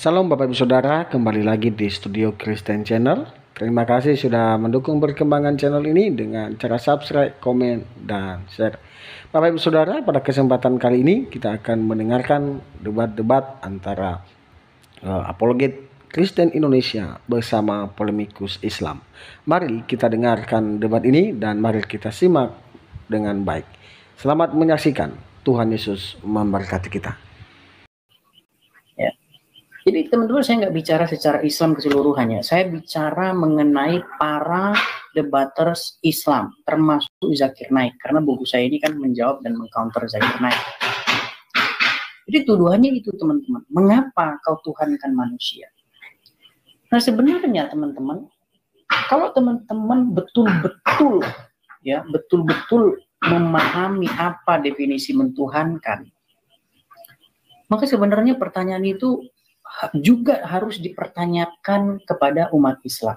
Salam Bapak Ibu Saudara, kembali lagi di Studio Kristen Channel. Terima kasih sudah mendukung perkembangan channel ini dengan cara subscribe, komen, dan share. Bapak Ibu Saudara, pada kesempatan kali ini kita akan mendengarkan debat-debat antara apologet Kristen Indonesia bersama polemikus Islam. Mari kita dengarkan debat ini dan mari kita simak dengan baik. Selamat menyaksikan. Tuhan Yesus memberkati kita. Jadi teman-teman, saya nggak bicara secara Islam keseluruhannya. Saya bicara mengenai para debaters Islam, termasuk Zakir Naik. Karena buku saya ini kan menjawab dan mengcounter Zakir Naik. Jadi tuduhannya itu teman-teman. Mengapa kau tuhankan manusia? Nah sebenarnya teman-teman, kalau teman-teman betul-betul memahami apa definisi mentuhankan, maka sebenarnya pertanyaan itu juga harus dipertanyakan kepada umat Islam,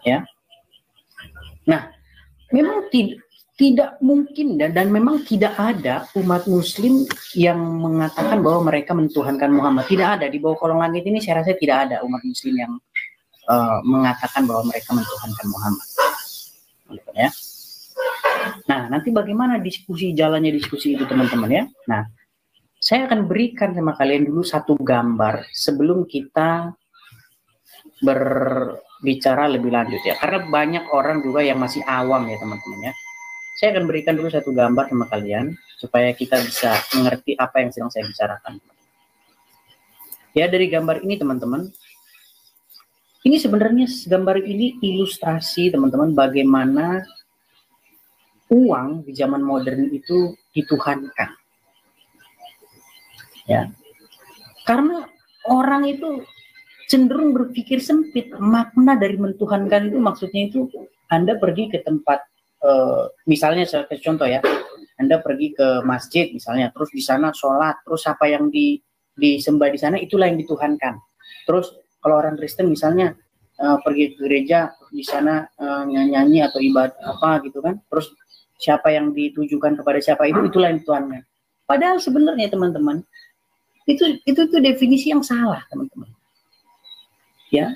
ya. Nah, memang tidak mungkin dan memang tidak ada umat Muslim yang mengatakan bahwa mereka mentuhankan Muhammad. Tidak ada di bawah kolong langit ini. Saya rasa tidak ada umat Muslim yang mengatakan bahwa mereka mentuhankan Muhammad, ya. Nah, nanti bagaimana jalannya diskusi itu teman-teman ya. Nah, saya akan berikan sama kalian dulu satu gambar sebelum kita berbicara lebih lanjut ya. Karena banyak orang juga yang masih awam ya teman-teman ya. Saya akan berikan dulu satu gambar sama kalian supaya kita bisa mengerti apa yang sedang saya bicarakan. Ya, dari gambar ini teman-teman. Ini sebenarnya gambar ini ilustrasi teman-teman bagaimana uang di zaman modern itu dituhankan. Ya, karena orang itu cenderung berpikir sempit. Makna dari mentuhankan itu maksudnya itu Anda pergi ke tempat, misalnya saya kasih contoh ya, Anda pergi ke masjid misalnya, terus di sana sholat, terus apa yang disembah di sana itulah yang dituhankan. Terus kalau orang Kristen misalnya pergi ke gereja, di sana nyanyi atau ibadah apa gitu kan, terus siapa yang ditujukan kepada siapa itulah yang dituhankan. Padahal sebenarnya teman-teman, itu definisi yang salah teman-teman ya.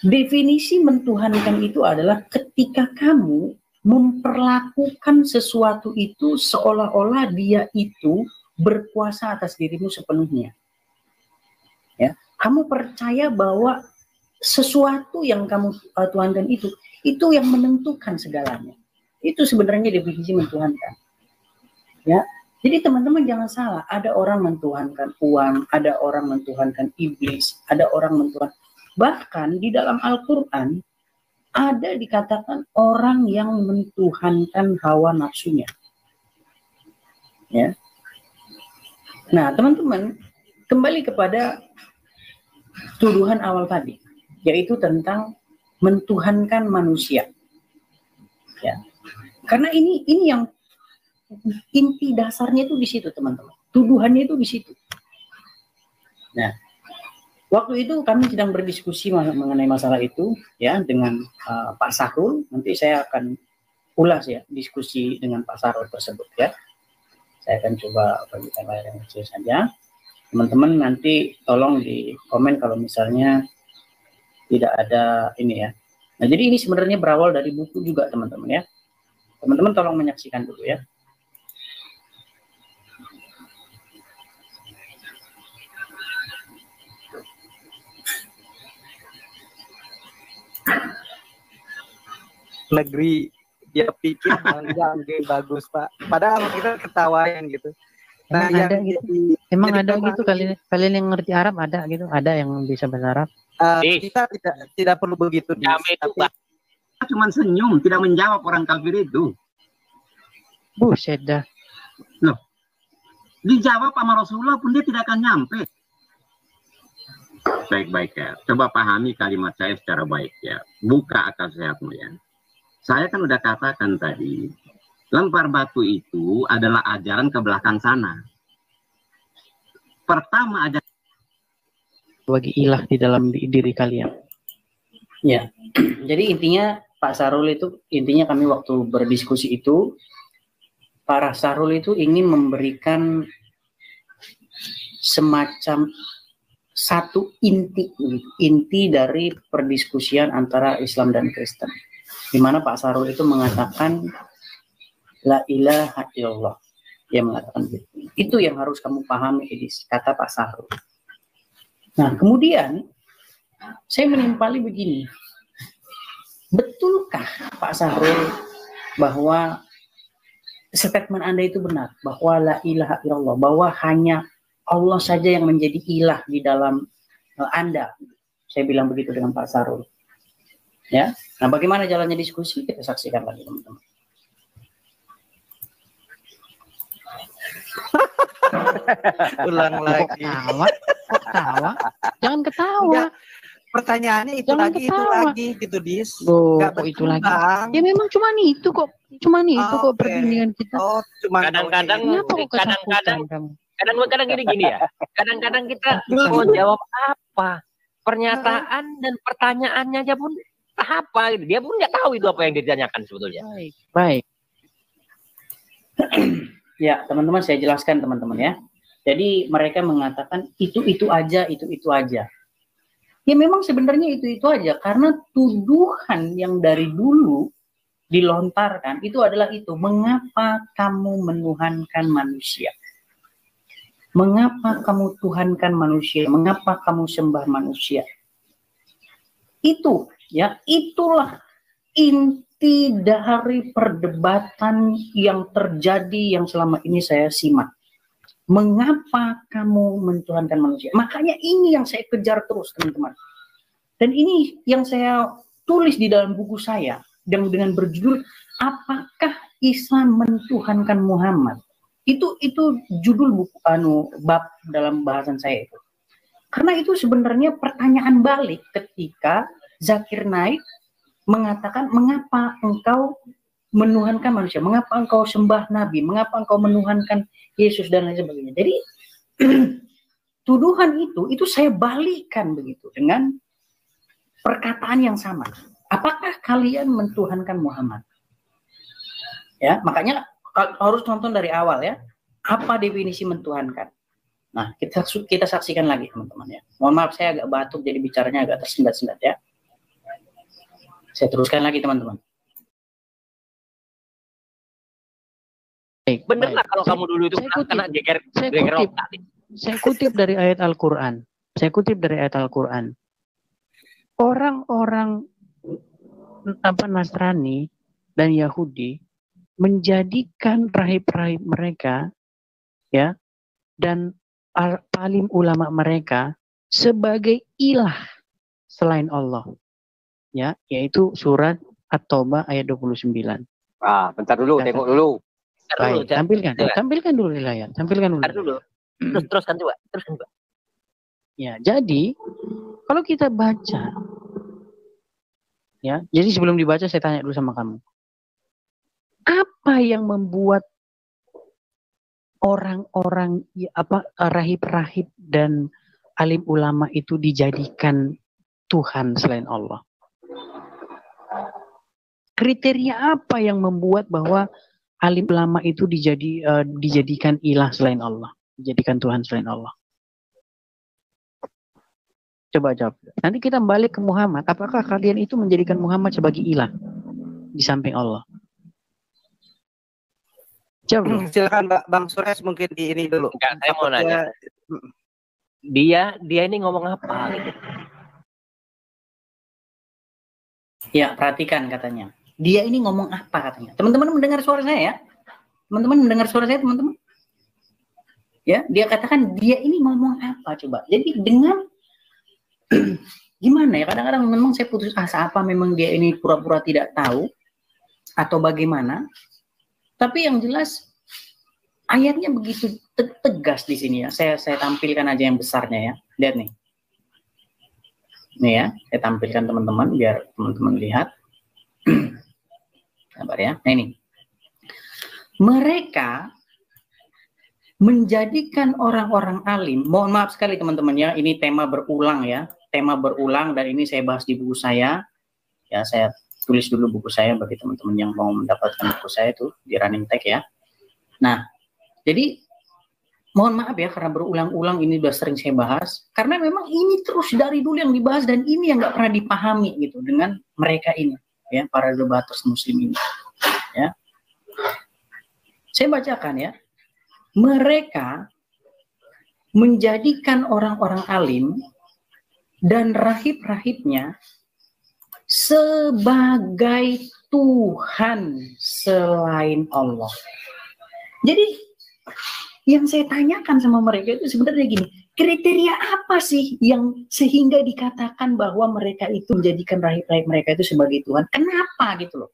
Definisi mentuhankan itu adalah ketika kamu memperlakukan sesuatu itu seolah-olah dia itu berkuasa atas dirimu sepenuhnya ya. Kamu percaya bahwa sesuatu yang kamu tuhankan itu yang menentukan segalanya. Itu sebenarnya definisi mentuhankan ya. Jadi teman-teman jangan salah, ada orang mentuhankan uang, ada orang mentuhankan iblis, ada orang mentuhankan. Bahkan di dalam Al-Quran ada dikatakan orang yang mentuhankan hawa nafsunya. Ya. Nah teman-teman, kembali kepada tuduhan awal tadi, yaitu tentang mentuhankan manusia. Ya. Karena ini yang inti dasarnya itu di situ teman-teman. Tuduhannya itu di situ. Nah, waktu itu kami sedang berdiskusi mengenai masalah itu ya dengan Pak Sahrul. Nanti saya akan ulas ya diskusi dengan Pak Sahrul tersebut ya. Saya akan coba bagikan layar yang kecil saja. Teman-teman nanti tolong di komen kalau misalnya tidak ada ini ya. Nah, jadi ini sebenarnya berawal dari buku juga teman-teman ya. Teman-teman tolong menyaksikan dulu ya. Negeri dia pikir bangga bagus Pak, padahal kita ketawain gitu. Nah, ada gitu. Emang ada gitu kalian yang ngerti Arab ada gitu, ada yang bisa bahasa Arab. Kita tidak perlu begitu. Tapi cuma senyum, tidak menjawab orang kafir itu. Buset dah. Loh, dijawab sama Rasulullah pun dia tidak akan nyampe. Baik-baik ya, coba pahami kalimat saya secara baik ya, buka akal sehatmu ya. Saya kan udah katakan tadi, lempar batu itu adalah ajaran ke belakang sana. Pertama ajaran bagi ilah di dalam diri kalian. Ya, jadi intinya Pak Sahrul itu, intinya kami waktu berdiskusi itu, Pak Sahrul itu ingin memberikan semacam satu inti, inti dari perdiskusian antara Islam dan Kristen, di mana Pak Sarul itu mengatakan la ilaha illallah. Dia mengatakan gitu. Itu yang harus kamu pahami, Edis, kata Pak Sarul. Nah, kemudian saya menimpali begini. Betulkah Pak Sarul bahwa statement Anda itu benar, bahwa la ilaha illallah, bahwa hanya Allah saja yang menjadi ilah di dalam Anda? Saya bilang begitu dengan Pak Sarul. Ya. Nah, bagaimana jalannya diskusi? Kita saksikan lagi, teman-teman. Ulang lagi. Kok ketawa? Jangan ketawa. Enggak, pertanyaannya itu Jangan lagi, ketawa. itu lagi gitu, Dis. Loh, Enggak kok itu betul, lagi? Bang. Ya memang cuma itu kok. Cuma itu kok Oke. perbandingan kita. Oh, cuma Kadang-kadang Kenapa kok kadang-kadang ketakutan kamu? kadang-kadang gini ya. Kadang-kadang kita mau jawab apa? Pernyataan dan pertanyaannya aja pun apa gitu. Dia pun nggak tahu itu apa yang ditanyakan sebetulnya. Baik, baik. Ya, teman-teman, saya jelaskan, teman-teman, ya. Jadi mereka mengatakan itu aja, itu aja. Ya memang sebenarnya itu aja, karena tuduhan yang dari dulu dilontarkan itu adalah itu. Mengapa kamu menuhankan manusia? Mengapa kamu tuhankan manusia? Mengapa kamu sembah manusia? Itu, ya, itulah inti dari perdebatan yang terjadi yang selama ini saya simak. Mengapa kamu mentuhankan manusia? Makanya ini yang saya kejar terus, teman-teman. Dan ini yang saya tulis di dalam buku saya dengan berjudul Apakah Islam Mentuhankan Muhammad? Itu judul buku bab dalam bahasan saya itu. Karena itu sebenarnya pertanyaan balik ketika Zakir Naik mengatakan, mengapa engkau menuhankan manusia? Mengapa engkau sembah Nabi? Mengapa engkau menuhankan Yesus dan lain sebagainya? Jadi tuduhan itu saya balikkan begitu dengan perkataan yang sama. Apakah kalian mentuhankan Muhammad? Ya, makanya harus nonton dari awal, ya. Apa definisi mentuhankan? Nah, kita saksikan lagi, teman-teman, ya. Mohon maaf, saya agak batuk jadi bicaranya agak tersendat-sendat, ya. Saya teruskan lagi, teman-teman. Baik, Bener baik. lah kalau kamu dulu itu kena geger otak. Saya kutip dari ayat Al-Quran. Orang-orang Nasrani dan Yahudi menjadikan rahib-rahib mereka, ya, dan alim ulama mereka sebagai ilah selain Allah, ya, yaitu surat At-Taubah ayat 29. Bentar dulu, tengok dulu. Baik, tampilkan dulu di layar, Bentar dulu. Teruskan coba. Ya, jadi kalau kita baca, ya, jadi sebelum dibaca saya tanya dulu sama kamu, apa yang membuat orang-orang rahib-rahib dan alim ulama itu dijadikan Tuhan selain Allah? Kriteria apa yang membuat bahwa alim ulama itu dijadikan ilah selain Allah, dijadikan Tuhan selain Allah? Coba jawab. Nanti kita balik ke Muhammad. Apakah kalian itu menjadikan Muhammad sebagai ilah di samping Allah? Jawab. Silakan Bang Sures mungkin di ini dulu. Enggak, saya mau nanya. Dia ini ngomong apa gitu? Ya, perhatikan katanya. Dia ini ngomong apa katanya. Teman-teman mendengar suara saya, ya? Teman-teman mendengar suara saya, teman-teman? Ya, dia katakan dia ini ngomong apa coba. Jadi dengan gimana ya, kadang-kadang memang saya putus asa, apa memang dia ini pura-pura tidak tahu atau bagaimana. Tapi yang jelas ayatnya begitu tegas di sini, ya. Saya tampilkan aja yang besarnya, ya. Lihat nih. Nih, ya, saya tampilkan teman-teman biar teman-teman lihat. Sabar, ya. Nah, ini. Mereka menjadikan orang-orang alim, mohon maaf sekali teman-teman, ya, ini tema berulang, ya. Tema berulang, dan ini saya bahas di buku saya. Ya, saya tulis dulu buku saya bagi teman-teman yang mau mendapatkan buku saya itu di running tag, ya. Nah, jadi mohon maaf ya karena berulang-ulang ini udah sering saya bahas, karena memang ini terus dari dulu yang dibahas dan ini yang nggak pernah dipahami gitu dengan mereka ini, ya, para debaters muslim ini, ya. Saya bacakan ya, mereka menjadikan orang-orang alim dan rahib-rahibnya sebagai Tuhan selain Allah. Jadi yang saya tanyakan sama mereka itu sebenarnya gini, kriteria apa sih yang sehingga dikatakan bahwa mereka itu menjadikan rahib-rahib mereka itu sebagai Tuhan? Kenapa gitu loh?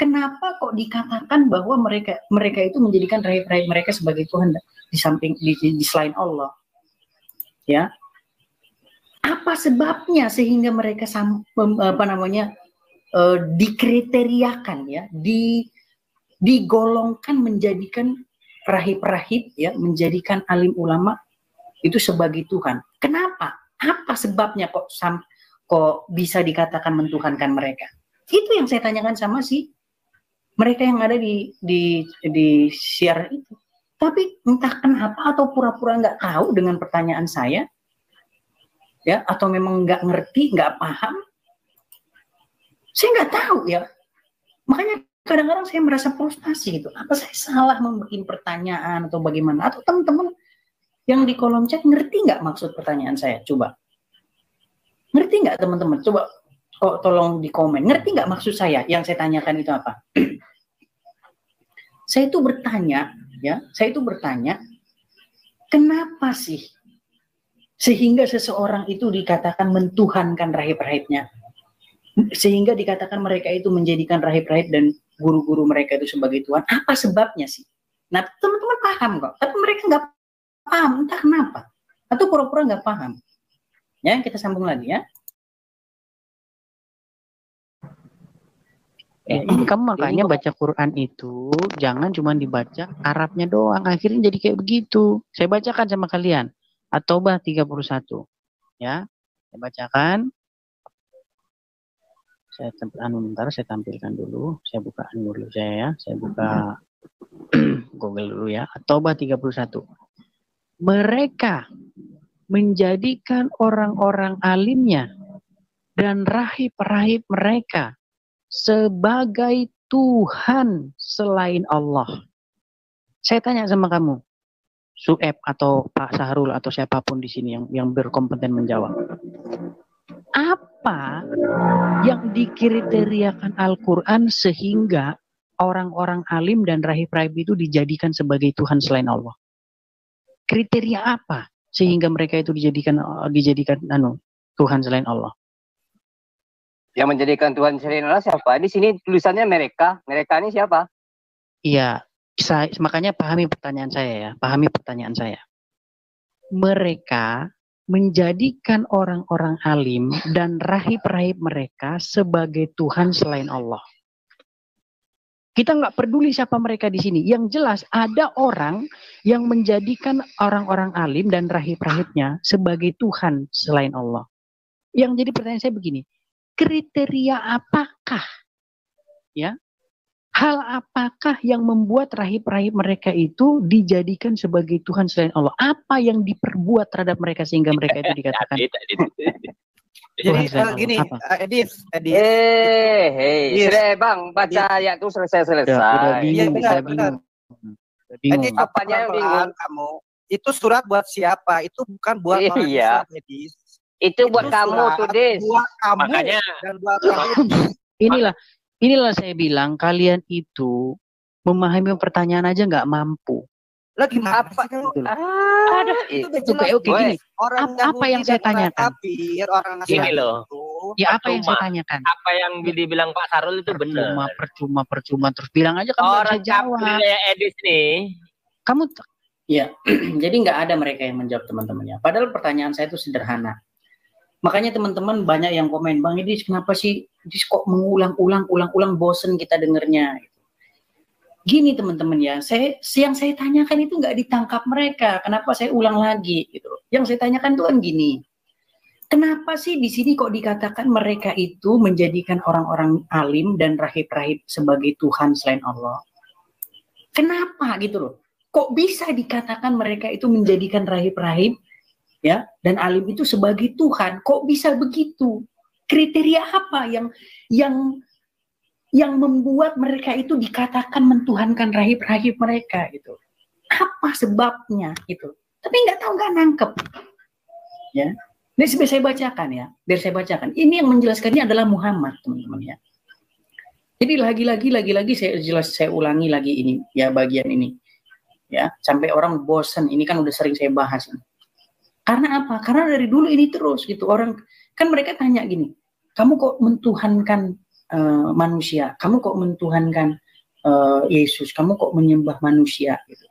Kenapa kok dikatakan bahwa mereka itu menjadikan rahib-rahib mereka sebagai Tuhan di samping di selain Allah? Ya. Apa sebabnya sehingga mereka dikriteriakan ya, digolongkan menjadikan rahib-rahib ya, menjadikan alim ulama itu sebagai Tuhan? Kenapa? Apa sebabnya kok bisa dikatakan mentuhankan mereka? Itu yang saya tanyakan sama mereka yang ada di siaran itu. Tapi entah kenapa atau pura-pura nggak tahu dengan pertanyaan saya, ya, atau memang nggak ngerti, nggak paham, saya nggak tahu ya. Makanya kadang-kadang saya merasa frustasi gitu. Apa saya salah membuat pertanyaan atau bagaimana? Atau teman-teman yang di kolom chat ngerti nggak maksud pertanyaan saya? Coba ngerti nggak teman-teman? Coba tolong di komen. Ngerti nggak maksud saya? Yang saya tanyakan itu apa? Saya itu bertanya, ya, kenapa sih sehingga seseorang itu dikatakan mentuhankan rahib-rahibnya, sehingga dikatakan mereka itu menjadikan rahib-rahib dan guru-guru mereka itu sebagai Tuhan? Apa sebabnya sih? Nah, teman-teman paham kok, tapi mereka nggak paham, entah kenapa, atau pura-pura nggak paham. Ya, kita sambung lagi ya. Ini kamu makanya baca Quran itu jangan cuma dibaca Arabnya doang, akhirnya jadi kayak begitu. Saya bacakan sama kalian. At-Taubah 31. Ya. Saya bacakan. Saya tampilkan dulu. Saya buka dulu saya ya. Saya buka Google dulu ya. At-Taubah 31. Mereka menjadikan orang-orang alimnya dan rahib-rahib mereka sebagai Tuhan selain Allah. Saya tanya sama kamu, Sueb atau Pak Sahrul atau siapapun di sini yang berkompeten menjawab. Apa yang dikriteriakan Al-Quran sehingga orang-orang alim dan rahib-rahib itu dijadikan sebagai Tuhan selain Allah? Kriteria apa sehingga mereka itu dijadikan Tuhan selain Allah? Yang menjadikan Tuhan selain Allah siapa? Di sini tulisannya mereka. Mereka ini siapa? Iya, makanya pahami pertanyaan saya ya. Pahami pertanyaan saya. Mereka menjadikan orang-orang alim dan rahib-rahib mereka sebagai Tuhan selain Allah. Kita nggak peduli siapa mereka di sini. Yang jelas ada orang yang menjadikan orang-orang alim dan rahib-rahibnya sebagai Tuhan selain Allah. Yang jadi pertanyaan saya begini. Kriteria apakah, ya, hal apakah yang membuat rahib-rahib mereka itu dijadikan sebagai Tuhan selain Allah? Apa yang diperbuat terhadap mereka sehingga mereka itu dikatakan Tuhan selain Allah? Gini, Edith. Sudah bang, baca ayat itu selesai. Udah bingung. Edith, apanya yang bingung? Kamu itu surat buat siapa? Itu bukan buat orang Islam, Edith. Itu buat kamu tuh, Des. Buat kamu. Makanya. Dan buat kamu. Inilah saya bilang kalian itu memahami pertanyaan aja nggak mampu. Lagi apa? Itu kayak oke gini. Apa yang saya tanyakan? Gini loh. Ya apa yang saya tanyakan? Apa yang dibilang Pak Sarul itu benar. Percuma terus bilang aja kamu nggak bisa jawab. Edis nih. Kamu ya, jadi nggak ada mereka yang menjawab teman-temannya. Padahal pertanyaan saya itu sederhana. Makanya teman-teman banyak yang komen, Bang Idris kenapa sih kok mengulang-ulang bosen kita dengernya. Gini teman-teman ya, yang saya tanyakan itu nggak ditangkap mereka. Kenapa saya ulang lagi gitu? Yang saya tanyakan itu kan gini. Kenapa sih di sini kok dikatakan mereka itu menjadikan orang-orang alim dan rahib-rahib sebagai Tuhan selain Allah? Kenapa gitu loh? Kok bisa dikatakan mereka itu menjadikan rahib-rahib ya dan alim itu sebagai Tuhan? Kok bisa begitu? Kriteria apa yang membuat mereka itu dikatakan mentuhankan rahib-rahib mereka gitu? Apa sebabnya gitu? Tapi nggak nangkep. Ya, biar saya bacakan ya. Biar saya bacakan. Ini yang menjelaskannya adalah Muhammad, teman-teman ya. Jadi lagi-lagi saya ulangi lagi ini ya bagian ini. Ya, sampai orang bosan. Ini kan udah sering saya bahas. Karena apa? Karena dari dulu ini terus gitu. Orang kan mereka tanya gini, kamu kok mentuhankan manusia? Kamu kok mentuhankan Yesus? Kamu kok menyembah manusia? Gitu.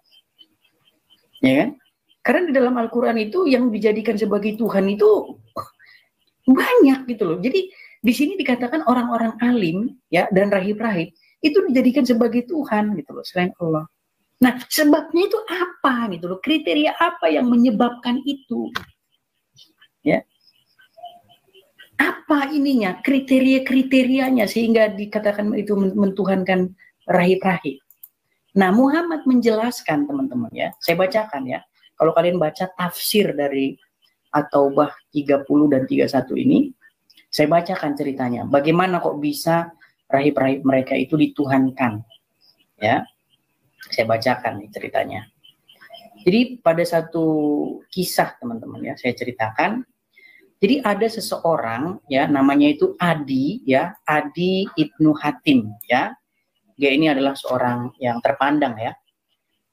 Ya kan? Karena di dalam Al-Quran itu yang dijadikan sebagai Tuhan itu banyak gitu loh. Jadi di sini dikatakan orang-orang alim ya dan rahib-rahib itu dijadikan sebagai Tuhan gitu loh selain Allah. Nah sebabnya itu apa gitu loh? Kriteria apa yang menyebabkan itu? Ya. Apa ininya? Kriteria-kriterianya sehingga dikatakan itu mentuhankan rahib-rahib. Nah Muhammad menjelaskan teman-teman ya. Saya bacakan ya. Kalau kalian baca tafsir dari At-Taubah 30 dan 31 ini, saya bacakan ceritanya. Bagaimana kok bisa rahib-rahib mereka itu dituhankan. Ya, saya bacakan nih ceritanya. Jadi pada satu kisah teman-teman ya, saya ceritakan. Jadi ada seseorang ya, namanya itu Adi ya, Adi Ibnu Hatim ya. Dia ini adalah seorang yang terpandang ya.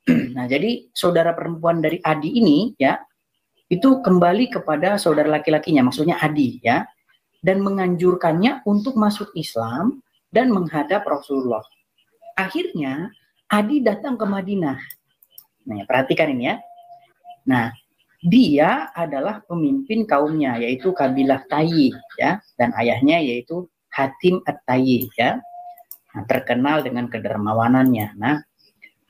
Nah, jadi saudara perempuan dari Adi ini ya, itu kembali kepada saudara laki-lakinya, maksudnya Adi ya, dan menganjurkannya untuk masuk Islam dan menghadap Rasulullah. Akhirnya Adi datang ke Madinah. Nah, perhatikan ini ya. Nah, dia adalah pemimpin kaumnya, yaitu kabilah Tayyi ya, dan ayahnya yaitu Hatim At-Tayyi ya. Nah, terkenal dengan kedermawanannya. Nah,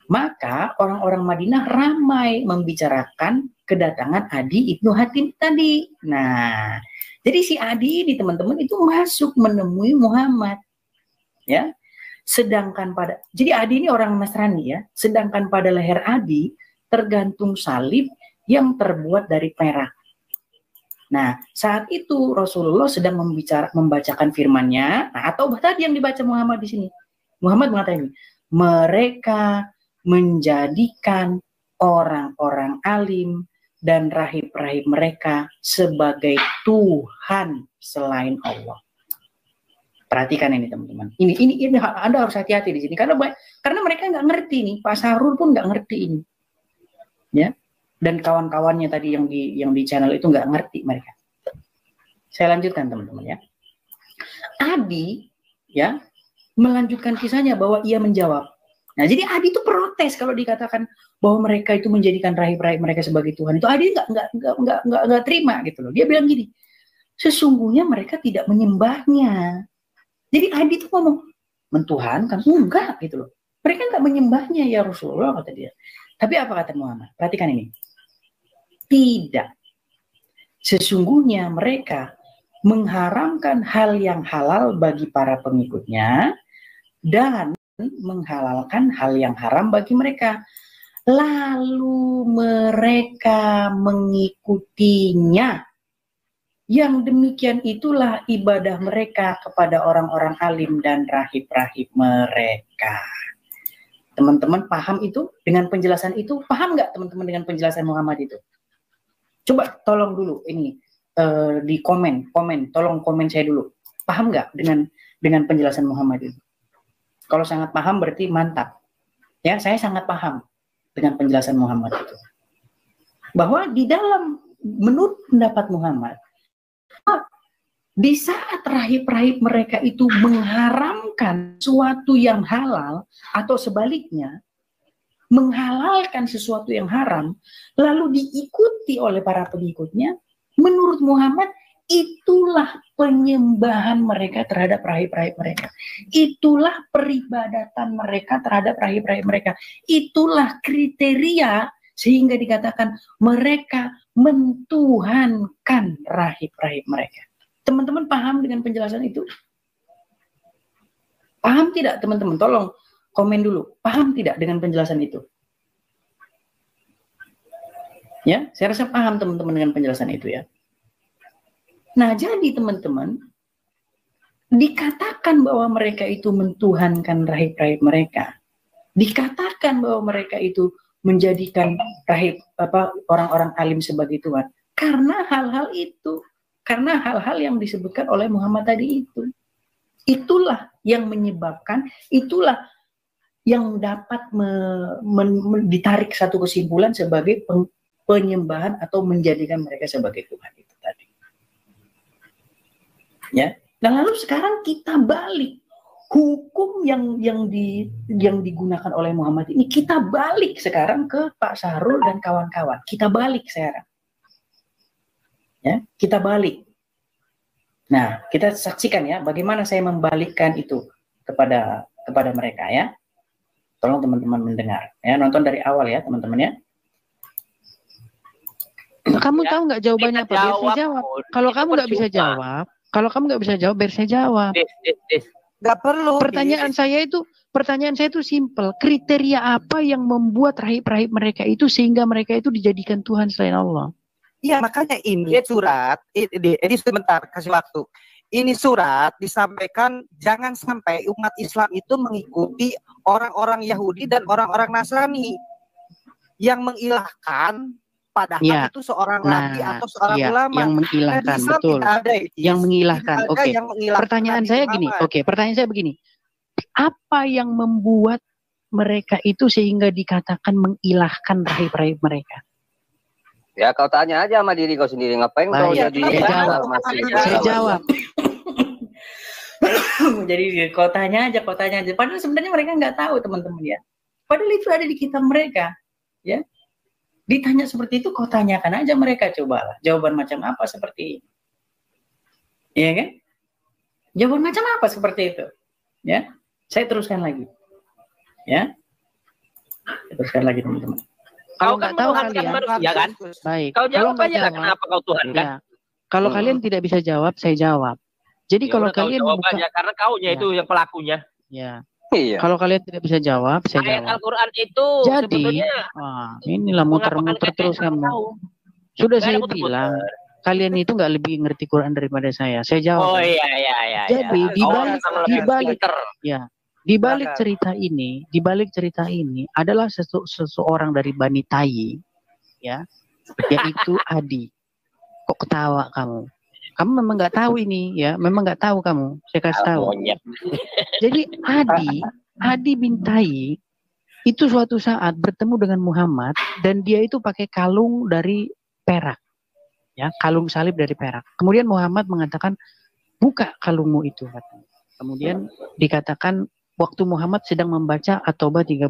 maka orang-orang Madinah ramai membicarakan kedatangan Adi Ibnu Hatim tadi. Nah, jadi si Adi ini teman-teman itu masuk menemui Muhammad. Ya. Sedangkan jadi Adi ini orang Nasrani ya. Sedangkan pada leher Adi tergantung salib yang terbuat dari perak. Nah, saat itu Rasulullah sedang membacakan firman-Nya. Nah, atau tadi yang dibaca Muhammad di sini. Muhammad mengatakan, mereka menjadikan orang-orang alim dan rahib-rahib mereka sebagai Tuhan selain Allah. Perhatikan ini teman-teman. Ini Anda harus hati-hati di sini karena mereka nggak ngerti nih. Pak Sarul pun nggak ngerti ini, ya. Dan kawan-kawannya tadi yang di channel itu nggak ngerti mereka. Saya lanjutkan teman-teman ya. Adi ya melanjutkan kisahnya bahwa ia menjawab. Nah, jadi Adi itu protes kalau dikatakan bahwa mereka itu menjadikan rahib-rahib mereka sebagai Tuhan. Itu Adi nggak terima gitu loh. Dia bilang gini, sesungguhnya mereka tidak menyembahnya. Jadi Adi itu ngomong, mentuhankan? Enggak gitu loh. Mereka nggak menyembahnya ya Rasulullah, kata dia. Tapi apa kata Muhammad? Perhatikan ini. Tidak. Sesungguhnya mereka mengharamkan hal yang halal bagi para pengikutnya dan menghalalkan hal yang haram bagi mereka. Lalu mereka mengikutinya. Yang demikian itulah ibadah mereka kepada orang-orang alim dan rahib-rahib mereka. Teman-teman paham itu? Dengan penjelasan itu, paham nggak teman-teman dengan penjelasan Muhammad itu? Coba tolong dulu ini di komen, tolong komen saya dulu. Paham nggak dengan penjelasan Muhammad itu? Kalau sangat paham berarti mantap. Ya, saya sangat paham dengan penjelasan Muhammad itu. Bahwa di dalam menurut pendapat Muhammad, di saat rahib-rahib mereka itu mengharamkan sesuatu yang halal atau sebaliknya menghalalkan sesuatu yang haram, lalu diikuti oleh para pengikutnya, menurut Muhammad itulah penyembahan mereka terhadap rahib-rahib mereka. Itulah peribadatan mereka terhadap rahib-rahib mereka. Itulah kriteria sehingga dikatakan mereka mentuhankan rahib-rahib mereka. Teman-teman paham dengan penjelasan itu? Paham tidak teman-teman? Tolong komen dulu. Paham tidak dengan penjelasan itu? Ya, saya rasa paham teman-teman dengan penjelasan itu ya. Nah, jadi teman-teman, dikatakan bahwa mereka itu mentuhankan rahib-rahib mereka. Dikatakan bahwa mereka itu menjadikan rahib orang-orang alim sebagai Tuhan. Karena hal-hal itu, karena hal-hal yang disebutkan oleh Muhammad tadi itu. Itulah yang menyebabkan, itulah yang dapat ditarik satu kesimpulan sebagai penyembahan atau menjadikan mereka sebagai Tuhan itu tadi. Ya. Dan lalu sekarang kita balik hukum yang digunakan oleh Muhammad ini, kita balik sekarang ke Pak Sahrul dan kawan-kawan. Kita balik sekarang. Ya, kita balik. Nah, kita saksikan ya bagaimana saya membalikkan itu kepada mereka ya. Tolong teman-teman mendengar ya, nonton dari awal ya teman-teman ya. Kamu tahu nggak jawabannya apa? Biar saya jawab. Kalau kamu nggak bisa jawab, biar saya jawab. Nggak perlu. Pertanyaan saya itu simple. Kriteria apa yang membuat rahib-rahib mereka itu sehingga mereka itu dijadikan Tuhan selain Allah? Iya, makanya ini surat, ini sebentar, kasih waktu. Ini surat disampaikan jangan sampai umat Islam itu mengikuti orang-orang Yahudi dan orang-orang Nasrani yang mengilahkan padahal itu seorang nabi atau seorang ulama. Yang mengilahkan, betul. Yang mengilahkan. Oke. Pertanyaan saya begini. Apa yang membuat mereka itu sehingga dikatakan mengilahkan rahib-rahib mereka? Ya kau tanya aja sama diri kau sendiri, ngapain kau jadi saya jawab. Jadi kau tanya aja. Padahal sebenarnya mereka nggak tahu teman-teman ya. Padahal itu ada di kitab mereka, ya. Ditanya seperti itu, kau tanyakan aja mereka, cobalah. Jawaban macam apa seperti ini? Iya kan? Jawaban macam apa seperti itu? Ya, saya teruskan lagi. Ya, saya teruskan lagi teman-teman. Kalau nggak tahu kalian, ya kan? Baik. Kau jawab aja lah kenapa kau Tuhan kan? Ya. Kalau kalian tidak bisa jawab, saya jawab. Jadi kalau kalian jawab aja, karena kaunya itu yang pelakunya. Ya. Iya. Kalau kalian tidak bisa jawab, saya ayat jawab. Al-Quran itu jadi, inilah muter-muter terus kamu. Sudah saya bilang, kalian itu nggak lebih ngerti Quran daripada saya. Saya jawab. Oh iya. Jadi di balik cerita ini adalah seseorang dari Bani Tayy, ya, yaitu Adi. Kok ketawa kamu? Kamu memang nggak tahu ini, ya, memang nggak tahu kamu. Saya kasih tahu. Jadi Adi bin Tayy itu suatu saat bertemu dengan Muhammad dan dia itu pakai kalung dari perak, ya, kalung salib dari perak. Kemudian Muhammad mengatakan, buka kalungmu itu. Kemudian dikatakan waktu Muhammad sedang membaca At-Taubah 31,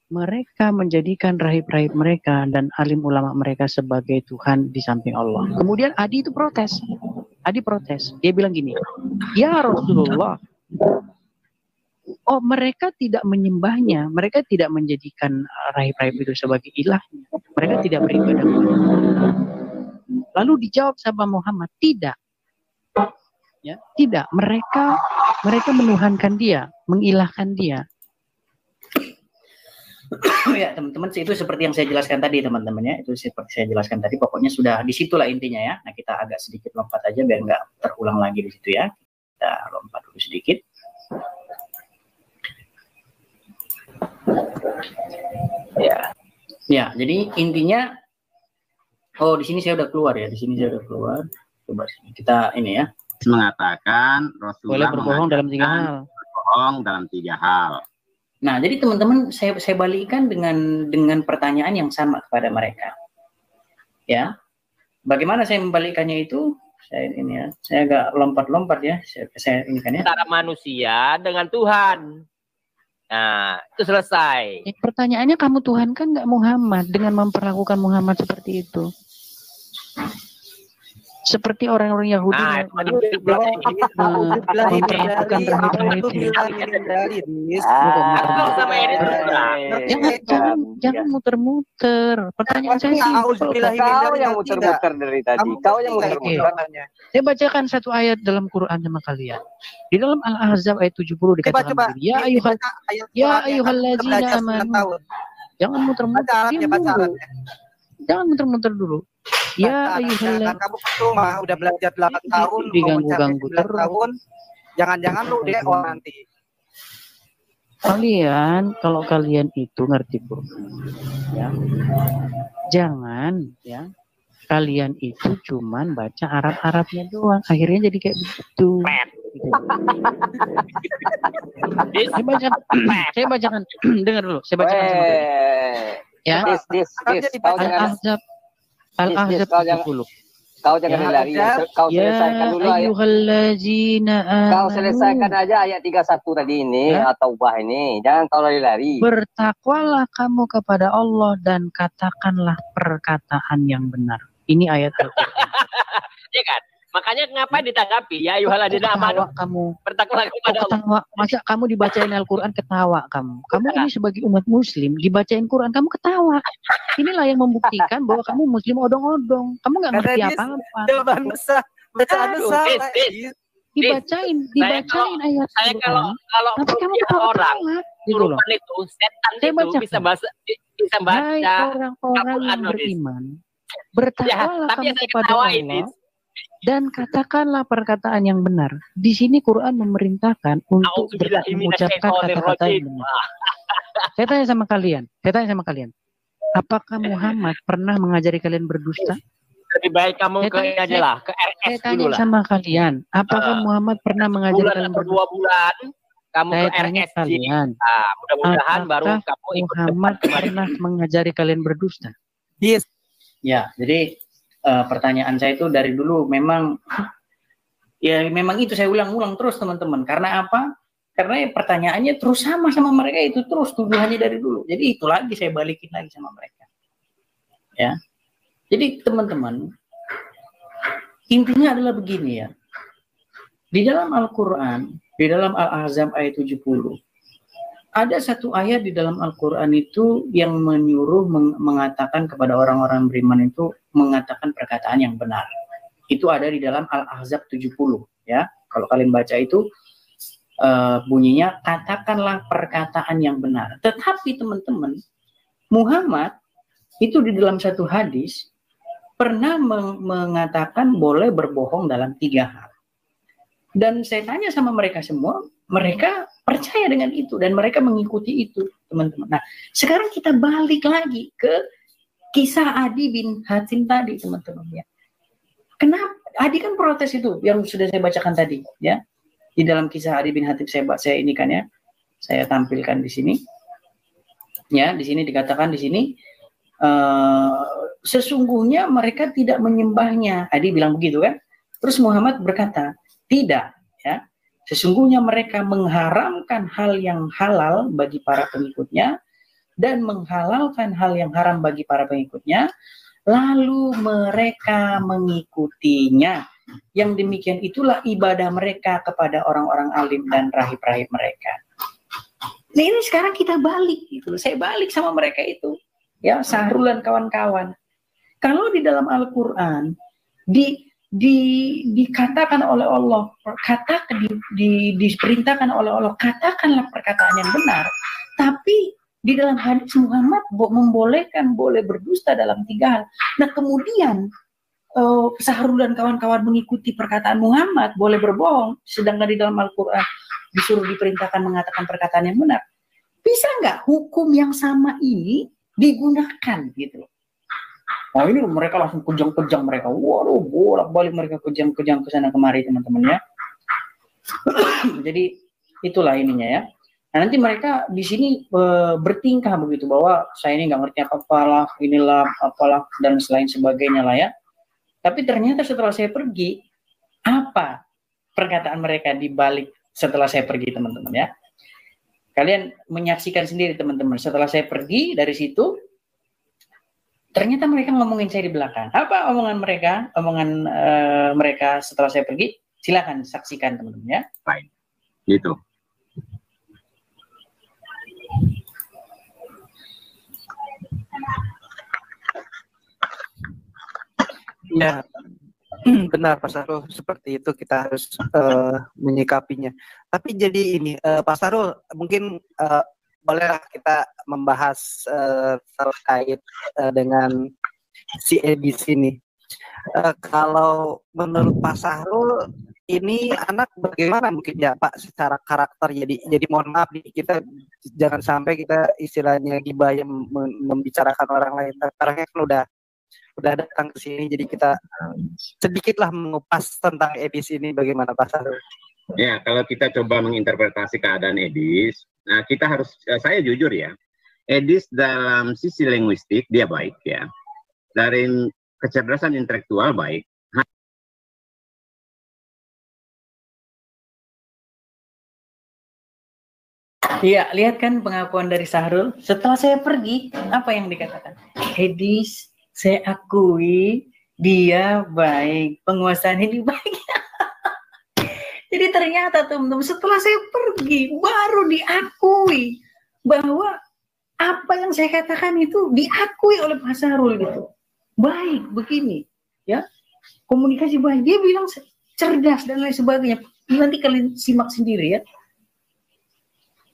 mereka menjadikan rahib-rahib mereka dan alim ulama mereka sebagai Tuhan di samping Allah. Kemudian Adi itu protes. Dia bilang gini, ya Rasulullah, oh mereka tidak menyembahnya, mereka tidak menjadikan rahib-rahib itu sebagai ilahnya, mereka tidak beribadah. Lalu dijawab sama Muhammad, tidak. Ya, tidak, mereka menuhankan dia, mengilahkan dia. Ya teman-teman, itu seperti yang saya jelaskan tadi teman-teman ya, itu seperti saya jelaskan tadi, pokoknya sudah disitulah intinya ya. Nah kita agak sedikit lompat aja biar nggak terulang lagi di situ ya. Kita lompat dulu sedikit. Ya, jadi intinya, di sini saya udah keluar ya, Coba sini kita ini ya. Mengatakan Rasulullah boleh berbohong dalam 3 hal. Berbohong dalam 3 hal. Nah, jadi teman-teman saya balikkan dengan pertanyaan yang sama kepada mereka. Ya. Bagaimana saya membalikkannya itu? Saya agak lompat-lompat ya. Saya ini kan ya. Antara manusia dengan Tuhan. Nah, itu selesai. Pertanyaannya, kamu Tuhan kan nggak Muhammad dengan memperlakukan Muhammad seperti itu? Seperti orang-orang Yahudi jangan muter-muter. Pertanyaan saya simpel. Kau yang muter-muter dari tadi. Kau yang muter-muter. Saya bacakan satu ayat dalam Quran sama kalian. Di dalam Al-Ahzab ayat 70 dikatakan, ya ayyuhallazina amanu. Jangan muter-muter. Jangan muter-muter dulu. Ya ayyuhalladzina kamu percuma udah belajar 8 tahun, diganggu-ganggu 9 tahun, jangan-jangan lu DO nanti. Kalian, kalau kalian itu ngerti Quran, ya, jangan ya kalian itu cuman baca Arab-Arabnya doang, akhirnya jadi kayak begitu. Gitu. Saya bacakan, dengar dulu, saya bacakan sama kalian. Ya, Al-Ahzab 70. Kau jangan lari, kau selesaikan dulu kau selesaikan aja ayat 31 tadi ini atau ubah ini. Jangan kau lari-lari. Bertakwalah kamu kepada Allah dan katakanlah perkataan yang benar. Ini ayat Al-Quran. Ya kan? Makanya ngapain ditanggapi? Ya ayyuhalladzina amanu. Kamu bertakwalah kepada Allah. Masa kamu dibacain Al-Quran ketawa kamu? Kamu ini sebagai umat muslim dibacain Quran kamu ketawa. Inilah yang membuktikan bahwa kamu muslim odong-odong. Kamu nggak ngerti apa-apa. Bacaan besar. Dibacain ayat saya Quran. kalau Tapi kamu orang gitu loh. itu setan itu bisa baca Hai orang-orang yang beriman, bertakwalah kamu kepada Allah dan katakanlah perkataan yang benar. Di sini Quran memerintahkan untuk mengucapkan kata-kata yang benar. Saya tanya sama kalian, apakah Muhammad pernah mengajari kalian berdusta? Lebih baik kamu ke aja lah, ke RS saya tanya dulu lah. sama kalian, apakah Muhammad pernah mengajari kalian berdusta? 2 bulan kamu Saya ke tanya RS. kalian, Mudah-mudahan baru kamu ikut Muhammad pernah mengajari kalian berdusta? Yes. Ya, jadi pertanyaan saya itu dari dulu memang itu saya ulang-ulang terus teman-teman. Karena apa? Karena pertanyaannya terus sama mereka itu terus tuduhannya dari dulu. Jadi itu lagi saya balikin lagi sama mereka. Ya. Jadi teman-teman, intinya adalah begini ya. Di dalam Al-Qur'an, di dalam Al-Ahzab ayat 70, ada satu ayat di dalam Al-Quran itu yang menyuruh mengatakan kepada orang-orang beriman itu mengatakan perkataan yang benar. Itu ada di dalam Al-Ahzab 70 ya. Kalau kalian baca itu bunyinya katakanlah perkataan yang benar. Tetapi teman-teman, Muhammad itu di dalam satu hadis pernah mengatakan boleh berbohong dalam 3 hal. Dan saya tanya sama mereka semua, mereka percaya dengan itu dan mereka mengikuti itu, teman-teman. Nah, sekarang kita balik lagi ke kisah Adi bin Hatim tadi, teman-teman ya. Kenapa Adi kan protes itu yang sudah saya bacakan tadi, ya. Di dalam kisah Adi bin Hatim saya ini kan ya, saya tampilkan di sini. Ya, di sini dikatakan di sini sesungguhnya mereka tidak menyembahnya. Adi bilang begitu kan. Terus Muhammad berkata, tidak, ya. Sesungguhnya mereka mengharamkan hal yang halal bagi para pengikutnya dan menghalalkan hal yang haram bagi para pengikutnya, lalu mereka mengikutinya. Yang demikian itulah ibadah mereka kepada orang-orang alim dan rahib-rahib mereka. Nah, ini sekarang kita balik gitu. Saya balik sama mereka itu. Ya, Sahrul dan kawan-kawan. Kalau di dalam Al-Qur'an dikatakan oleh Allah, diperintahkan oleh Allah, katakanlah perkataan yang benar. Tapi di dalam hadis Muhammad membolehkan boleh berdusta dalam 3 hal. Nah, kemudian Sahrul dan kawan-kawan mengikuti perkataan Muhammad boleh berbohong, sedangkan di dalam Al-Quran disuruh diperintahkan mengatakan perkataan yang benar. Bisa nggak hukum yang sama ini digunakan gitu? Oh, ini mereka langsung kejang-kejang mereka. Waduh, bolak-balik mereka kejang-kejang ke sana kemari, teman-teman ya. Jadi itulah ininya ya. Nah, nanti mereka di sini bertingkah begitu bahwa saya ini nggak ngerti apa-apalah, inilah apalah dan selain sebagainya lah ya. Tapi ternyata setelah saya pergi, apa perkataan mereka di balik setelah saya pergi, teman-teman ya. Kalian menyaksikan sendiri, teman-teman. Setelah saya pergi dari situ, ternyata mereka ngomongin saya di belakang. Apa omongan mereka? Omongan mereka setelah saya pergi? Silakan saksikan, teman-teman ya. Baik, gitu. Ya, benar Pak Sarul. Seperti itu kita harus menyikapinya. Tapi jadi ini, Pak Sarul, mungkin bolehlah kita membahas terkait dengan si Edis ini. Kalau menurut Pak Sahrul ini anak bagaimana mungkin ya Pak secara karakter, jadi mohon maaf nih, kita jangan sampai kita istilahnya gibah yang membicarakan orang lain. Sekarang kan udah datang ke sini, jadi kita sedikitlah mengupas tentang Edis ini, bagaimana Pak Sahrul? Ya, kalau kita coba menginterpretasi keadaan Edis, nah kita harus, saya jujur ya, Edis dalam sisi linguistik dia baik ya, dari kecerdasan intelektual baik. Iya, lihat kan pengakuan dari Sahrul. Setelah saya pergi, apa yang dikatakan? Edis, saya akui dia baik, penguasaan ini baik. Jadi ternyata teman-teman, setelah saya pergi, baru diakui bahwa apa yang saya katakan itu diakui oleh Pak Sahrul gitu. Baik, begini, ya, komunikasi baik. Dia bilang cerdas dan lain sebagainya. Nanti kalian simak sendiri ya.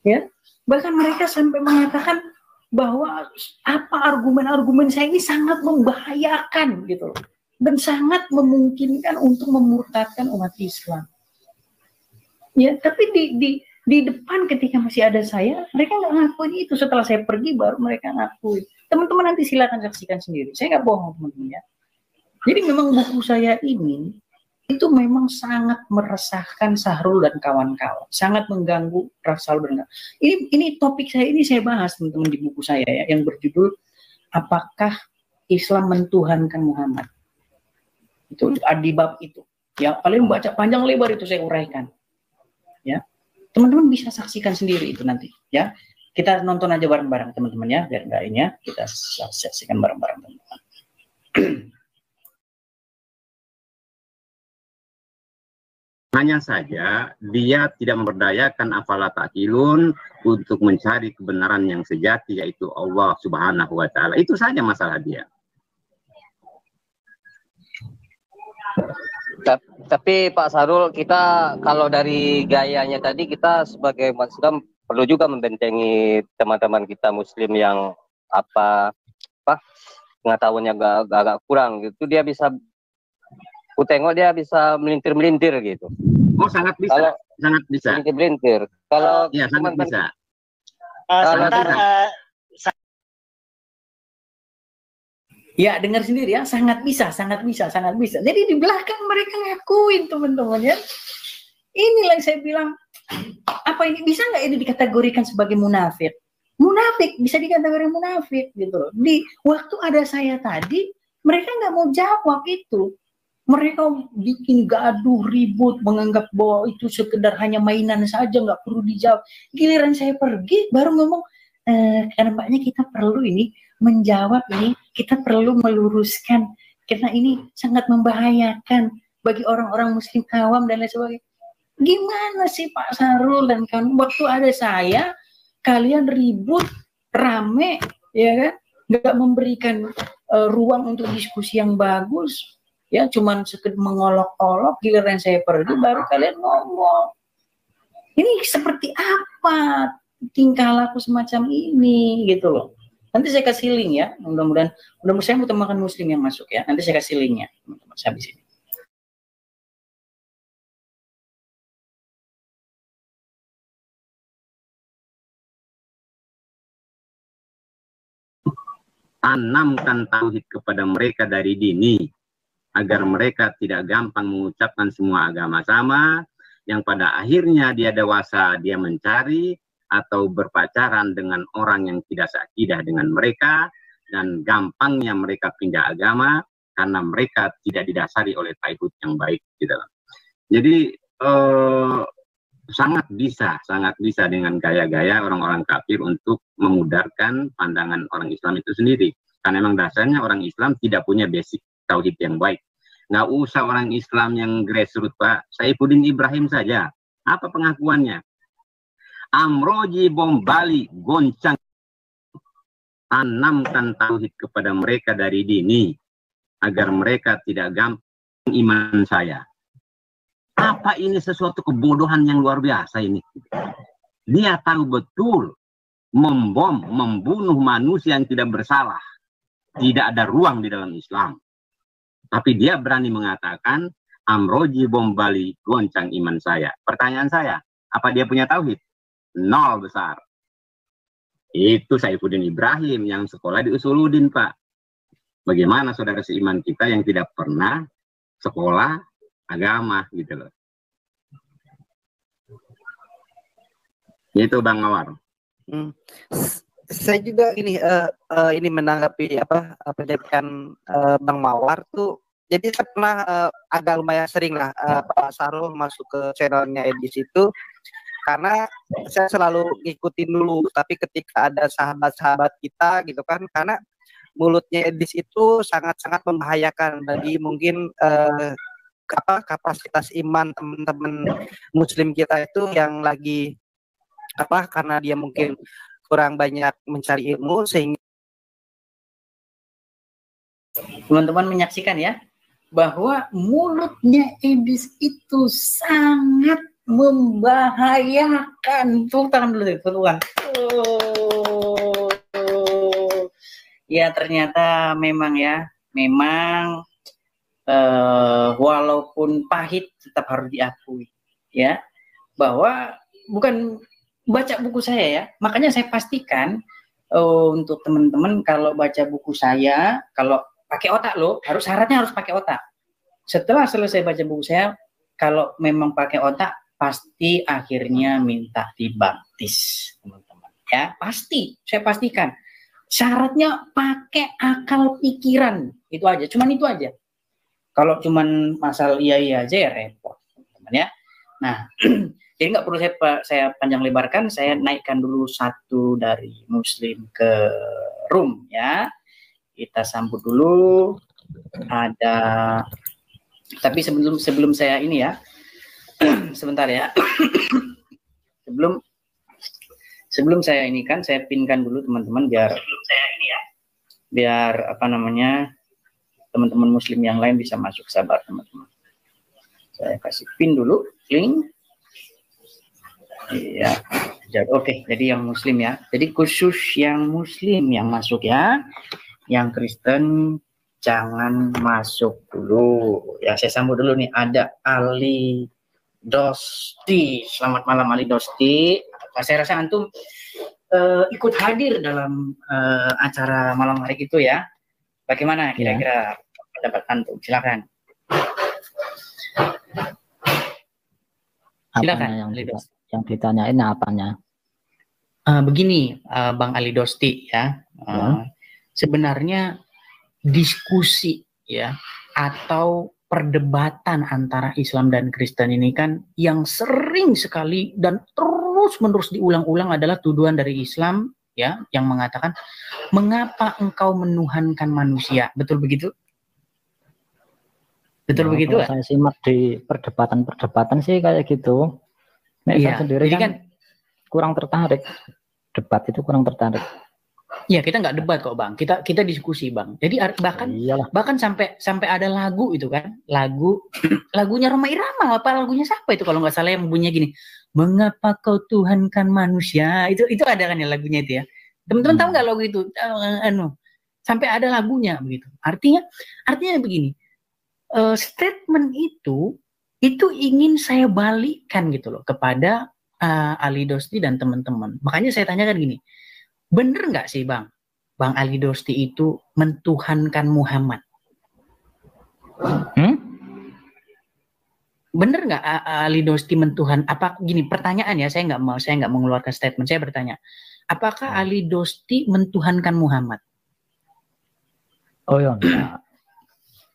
Ya, bahkan mereka sampai mengatakan bahwa apa argumen-argumen saya ini sangat membahayakan gitu loh, dan sangat memungkinkan untuk memurtadkan umat Islam. Ya, tapi di depan ketika masih ada saya, mereka nggak ngakuin itu. Setelah saya pergi baru mereka ngakuin. Teman-teman nanti silakan saksikan sendiri. Saya nggak bohong teman-teman ya. Jadi memang buku saya ini itu memang sangat meresahkan Sahrul dan kawan-kawan, sangat mengganggu Sahrul dan kawan. Ini topik saya ini saya bahas teman-teman di buku saya ya, yang berjudul Apakah Islam Mentuhankan Muhammad. Itu di bab itu. Ya, kalian baca panjang lebar itu saya uraikan. Ya, teman-teman bisa saksikan sendiri itu nanti. Ya, kita nonton aja bareng-bareng teman-teman ya, biar enggak ini ya, kita saksikan bareng-bareng teman-teman. Hanya saja dia tidak memberdayakan afala ta'qilun untuk mencari kebenaran yang sejati, yaitu Allah Subhanahu wa Ta'ala. Itu saja masalah dia. Tapi Pak Sahrul, kita kalau dari gayanya tadi, kita sebagai umat Islam perlu juga membentengi teman-teman kita Muslim yang pengetahuannya agak kurang gitu. Dia bisa, aku tengok dia bisa melintir-melintir gitu. Oh, sangat bisa. Kalau sangat bisa. melintir-melintir. Kalau ya, sangat bisa. Ya, dengar sendiri ya, sangat bisa, sangat bisa, sangat bisa. Jadi di belakang mereka ngakuin teman-teman ya. Inilah yang saya bilang, apa ini bisa nggak ini dikategorikan sebagai munafik? Munafik, bisa dikategorikan munafik gitu. Di waktu ada saya tadi, mereka nggak mau jawab itu. Mereka bikin gaduh, ribut, menganggap bahwa itu sekedar hanya mainan saja, nggak perlu dijawab. Giliran saya pergi, baru ngomong, nampaknya kita perlu ini menjawab ini, kita perlu meluruskan, karena ini sangat membahayakan bagi orang-orang Muslim awam dan lain sebagainya. Gimana sih Pak Sahrul dan kawan, waktu ada saya, kalian ribut, rame, ya kan? Nggak memberikan ruang untuk diskusi yang bagus. Ya, cuman sekedar mengolok-olok, giliran saya pergi baru kalian ngomong. Ini seperti apa tingkah laku semacam ini gitu loh. Nanti saya kasih link ya, mudah-mudahan saya mau temukan Muslim yang masuk ya. Nanti saya kasih linknya teman-teman habis ini. Tanamkan tauhid kepada mereka dari dini, agar mereka tidak gampang mengucapkan semua agama sama, yang pada akhirnya dia dewasa, dia mencari atau berpacaran dengan orang yang tidak seakidah dengan mereka, dan gampangnya mereka pindah agama karena mereka tidak didasari oleh tauhid yang baik gitu. Jadi sangat bisa dengan gaya-gaya orang-orang kafir untuk memudarkan pandangan orang Islam itu sendiri, karena memang dasarnya orang Islam tidak punya basic tauhid yang baik. Nggak usah orang Islam yang grassroots, Pak. Saifuddin Ibrahim saja. Apa pengakuannya? Amroji bom Bali goncang. Tanamkan tauhid kepada mereka dari dini, agar mereka tidak gampang iman saya. Apa ini sesuatu kebodohan yang luar biasa ini? Dia tahu betul membom, membunuh manusia yang tidak bersalah. tidak ada ruang di dalam Islam. Tapi dia berani mengatakan amroji bom Bali goncang iman saya. Pertanyaan saya, apa dia punya tauhid? Nol besar. Itu Saifuddin Ibrahim yang sekolah di Usuluddin, Pak. Bagaimana saudara seiman kita yang tidak pernah sekolah agama gitu loh. Itu Bang Mawar. Saya juga ini menanggapi penyampaian Bang Mawar tuh. Jadi saya pernah agak lumayan sering lah Pak Sarul masuk ke channelnya Edis itu karena saya selalu ngikutin dulu. Tapi ketika ada sahabat-sahabat kita gitu kan, karena mulutnya Edis itu sangat-sangat membahayakan bagi mungkin kapasitas iman teman-teman Muslim kita itu yang lagi karena dia mungkin kurang banyak mencari ilmu sehingga teman-teman menyaksikan ya bahwa mulutnya Edis itu sangat membahayakan. Tepuk tangan dulu, teman. Ya ternyata memang walaupun pahit tetap harus diakui ya bahwa bukan baca buku saya ya, makanya saya pastikan untuk teman-teman kalau baca buku saya, kalau pakai otak loh, syaratnya harus pakai otak. Setelah selesai baca buku saya, kalau memang pakai otak, pasti akhirnya minta dibaptis, teman-teman. Ya, pasti, saya pastikan. Syaratnya pakai akal pikiran, itu aja, cuman itu aja. Kalau cuman masalah iya aja ya repot, teman-teman ya. Nah, jadi nggak perlu saya panjang lebarkan, saya naikkan dulu satu dari Muslim ke Rum ya. Kita sambut dulu. Tapi sebelum saya ini ya, sebentar ya. sebelum saya ini kan, saya pinkan dulu teman-teman biar teman-teman Muslim yang lain bisa masuk, sabar teman-teman. Saya kasih pin dulu, link. Iya, oke. Jadi yang Muslim ya. Jadi khusus yang Muslim yang masuk ya. Yang Kristen jangan masuk dulu. Ya, saya sambut dulu nih. Ada Ali Dosti. Selamat malam Ali Dosti. Saya rasa antum ikut hadir dalam acara malam hari itu ya. Bagaimana kira-kira pendapat antum? Silakan. Silakan. Yang ditanyain apanya? Begini, Bang Ali Dosti ya. Sebenarnya diskusi ya atau perdebatan antara Islam dan Kristen ini kan yang sering sekali dan terus-menerus diulang-ulang adalah tuduhan dari Islam ya yang mengatakan mengapa engkau menuhankan manusia. Betul begitu? Betul begitu? Kalau saya simak di perdebatan sih kayak gitu. Saya sendiri kan kurang tertarik. Debat itu kurang tertarik. Ya kita nggak debat kok Bang, kita diskusi Bang. Jadi bahkan sampai ada lagu itu kan, lagunya Rhoma Irama apa lagunya siapa itu kalau nggak salah yang bunyinya gini, mengapa kau tuhankan manusia, itu ada kan ya lagunya itu ya. Teman-teman tahu nggak lagu itu? Sampai ada lagunya begitu. Artinya begini, statement itu ingin saya balikkan gitu loh kepada Ali Dosti dan teman-teman. Makanya saya tanyakan gini. Bener nggak sih Bang Ali Dosti itu mentuhankan Muhammad? Bener nggak Ali Dosti mentuhan? Apa gini pertanyaan ya, saya nggak mengeluarkan statement. Saya bertanya, apakah Ali Dosti mentuhankan Muhammad? Oh ya.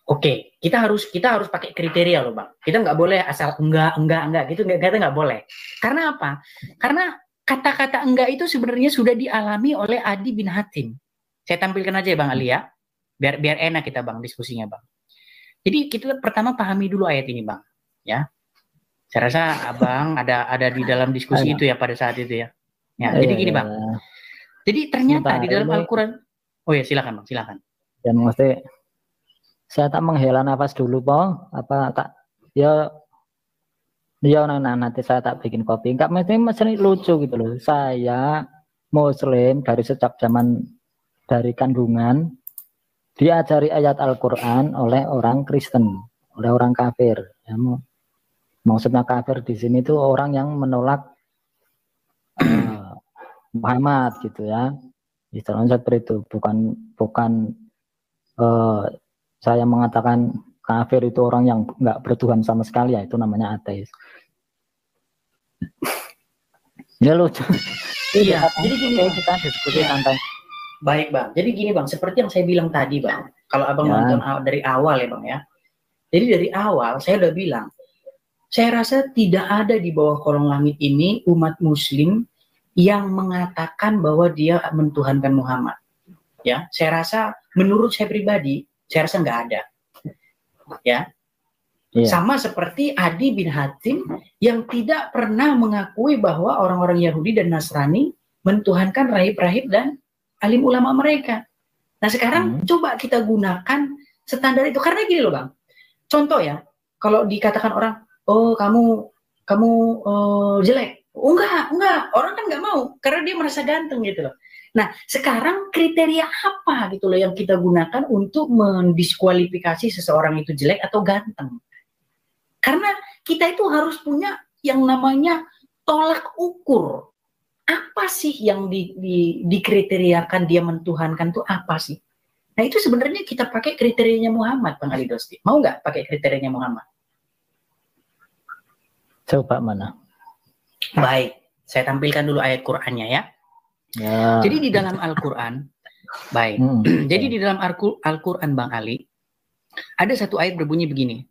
Oke, kita harus pakai kriteria loh Bang. Kita nggak boleh asal enggak gitu, kita nggak boleh. Karena apa? Karena kata-kata enggak itu sebenarnya sudah dialami oleh Adi bin Hatim. Saya tampilkan aja ya Bang Ali ya, biar enak kita Bang diskusinya Bang. Jadi kita pertama pahami dulu ayat ini Bang, ya. Saya rasa Abang ada di dalam diskusi itu ya pada saat itu ya. Ya, jadi gini Bang. Jadi ternyata di dalam Al-Quran, oh ya silakan Bang, silakan. Dan mesti saya tak menghela nafas dulu Bang, nanti saya tak bikin kopi. Enggak mesti lucu gitu loh. Saya Muslim dari sejak zaman dari kandungan diajari ayat Al-Quran oleh orang Kristen, oleh orang kafir. Ya, maksudnya kafir di sini tuh orang yang menolak Muhammad gitu ya. Istilahnya seperti itu. Bukan saya mengatakan kafir itu orang yang nggak bertuhan sama sekali, ya itu namanya ateis. Ya lucu. Iya. Jadi gini kita diskusi santai. Baik Bang. Jadi gini Bang, seperti yang saya bilang tadi Bang. Kalau Abang nonton dari awal ya Bang ya. Jadi dari awal saya udah bilang, saya rasa tidak ada di bawah kolong langit ini umat Muslim yang mengatakan bahwa dia mentuhankan Muhammad. Ya, saya rasa menurut saya pribadi, saya rasa nggak ada. Ya, sama seperti Adi bin Hatim yang tidak pernah mengakui bahwa orang-orang Yahudi dan Nasrani mentuhankan rahib-rahib dan alim ulama mereka. Nah sekarang coba kita gunakan standar itu, karena gini loh Bang. Contoh ya, kalau dikatakan orang, oh kamu jelek. Oh, enggak, orang kan nggak mau karena dia merasa ganteng gitu loh. Nah, sekarang kriteria apa gitu loh yang kita gunakan untuk mendiskualifikasi seseorang itu jelek atau ganteng? Karena kita itu harus punya yang namanya tolak ukur. Apa sih yang dikriteriakan dia mentuhankan itu apa sih? Nah, itu sebenarnya kita pakai kriterianya Muhammad, Bang Ali Dosti. Mau nggak pakai kriterianya Muhammad? Coba mana? Baik, saya tampilkan dulu ayat Qur'annya ya. Jadi di dalam Al-Quran, baik. Jadi di dalam Al-Quran Bang Ali, ada satu ayat berbunyi begini.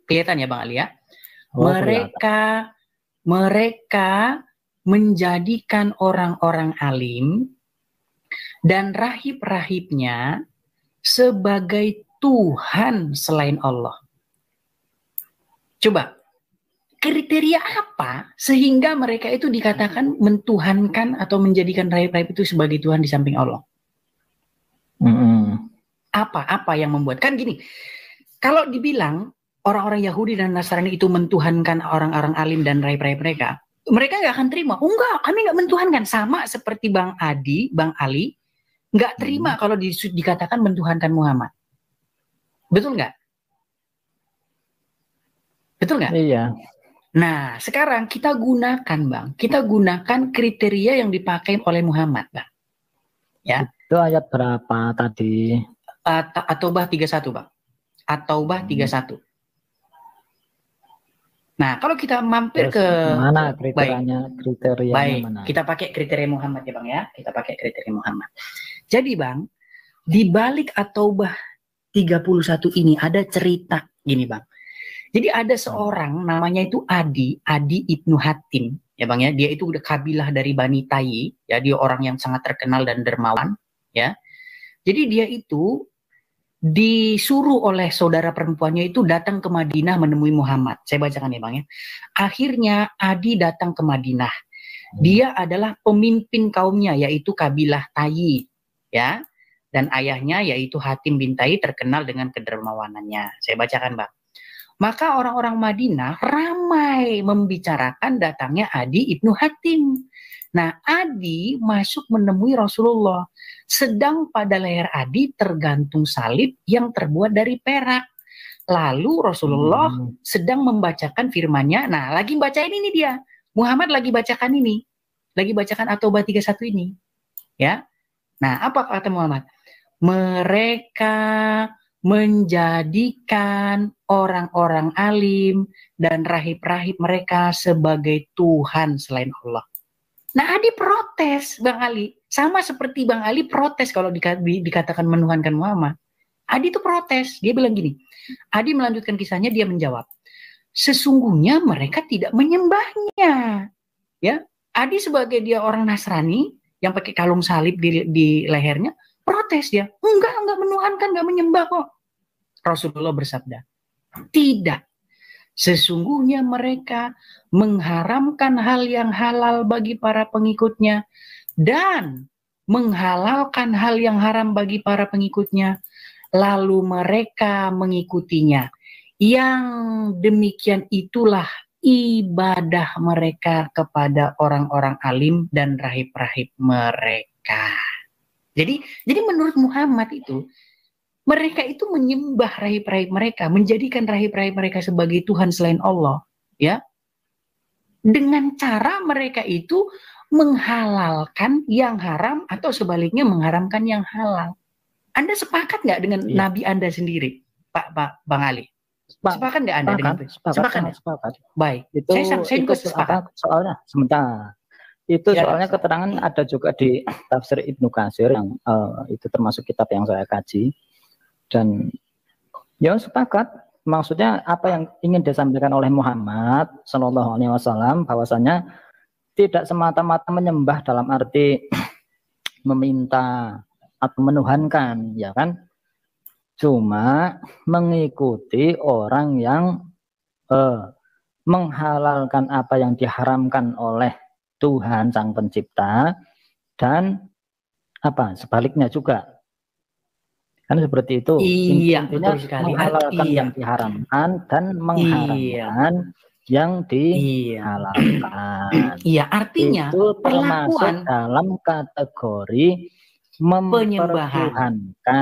Kelihatan ya Bang Ali ya? Mereka menjadikan orang-orang alim dan rahib-rahibnya sebagai Tuhan selain Allah. Coba. Kriteria apa sehingga mereka itu dikatakan mentuhankan atau menjadikan rahib-rahib itu sebagai Tuhan di samping Allah? Apa yang membuat? Kan gini, kalau dibilang orang-orang Yahudi dan Nasrani itu mentuhankan orang-orang alim dan rahib-rahib mereka nggak akan terima. Oh enggak, kami nggak mentuhankan. Sama seperti Bang Adi, Bang Ali, nggak terima kalau dikatakan mentuhankan Muhammad. Betul nggak? Betul nggak? Iya. Nah, sekarang kita gunakan kriteria yang dipakai oleh Muhammad, Bang. Ya. Itu ayat berapa tadi? At-Taubah 31, Bang. At-Taubah 31. Nah, kalau kita mampir ke mana kriterianya? Baik, mana? kita pakai kriteria Muhammad ya, Bang ya. Kita pakai kriteria Muhammad. Jadi, Bang, di balik At-Taubah 31 ini ada cerita gini, Bang. Jadi ada seorang namanya itu Adi Ibnu Hatim, ya Bang ya. Dia itu udah kabilah dari Bani Tayy, ya dia orang yang sangat terkenal dan dermawan, ya. Jadi dia itu disuruh oleh saudara perempuannya itu datang ke Madinah menemui Muhammad. Saya bacakan ya Bang ya. Akhirnya Adi datang ke Madinah. Dia adalah pemimpin kaumnya yaitu kabilah Tayy, ya. Dan ayahnya yaitu Hatim bin Tayy terkenal dengan kedermawanannya. Saya bacakan Bang. Maka orang-orang Madinah ramai membicarakan datangnya Adi Ibnu Hatim. Nah, Adi masuk menemui Rasulullah. Sedang pada leher Adi tergantung salib yang terbuat dari perak. Lalu Rasulullah sedang membacakan firman-Nya. Nah, lagi bacain ini dia. Muhammad lagi bacakan ini. Lagi bacakan At-Taubah 31 ini. Ya. Nah, apa kata Muhammad? Mereka menjadikan orang-orang alim dan rahib-rahib mereka sebagai Tuhan selain Allah. Nah, Adi protes, Bang Ali. Sama seperti Bang Ali protes kalau dikatakan menuhankan Muhammad. Adi itu protes. Dia bilang gini. Adi melanjutkan kisahnya, dia menjawab. Sesungguhnya mereka tidak menyembahnya. Ya, Adi sebagai dia orang Nasrani yang pakai kalung salib di lehernya, protes dia. Enggak menuhankan, enggak menyembah kok. Rasulullah bersabda, tidak. Sesungguhnya mereka mengharamkan hal yang halal bagi para pengikutnya dan menghalalkan hal yang haram bagi para pengikutnya. Lalu mereka mengikutinya. Yang demikian itulah ibadah mereka kepada orang-orang alim dan rahib-rahib mereka. Jadi menurut Muhammad itu, mereka itu menyembah rahib-rahib mereka, menjadikan rahib-rahib mereka sebagai Tuhan selain Allah, ya. Dengan cara mereka itu menghalalkan yang haram atau sebaliknya mengharamkan yang halal. Anda sepakat nggak dengan Nabi Anda sendiri, Bang Ali? Sepakat nggak Anda dengan itu? Sepakat. Baik. Itu saya juga sepakat. Soalnya sebentar. Itu Ya, soalnya keterangan ada juga di tafsir Ibnu Katsir yang itu termasuk kitab yang saya kaji, dan ya sepakat. Maksudnya apa yang ingin disampaikan oleh Muhammad Shallallahu Alaihi Wasallam bahwasanya tidak semata-mata menyembah dalam arti meminta atau menuhankan, ya kan? Cuma mengikuti orang yang menghalalkan apa yang diharamkan oleh Tuhan Sang Pencipta, dan apa sebaliknya juga. Kan seperti itu. Iya, intinya betul sekali. menghalalkan yang diharamkan dan mengharamkan yang dihalalkan. Iya, artinya itu termasuk dalam kategori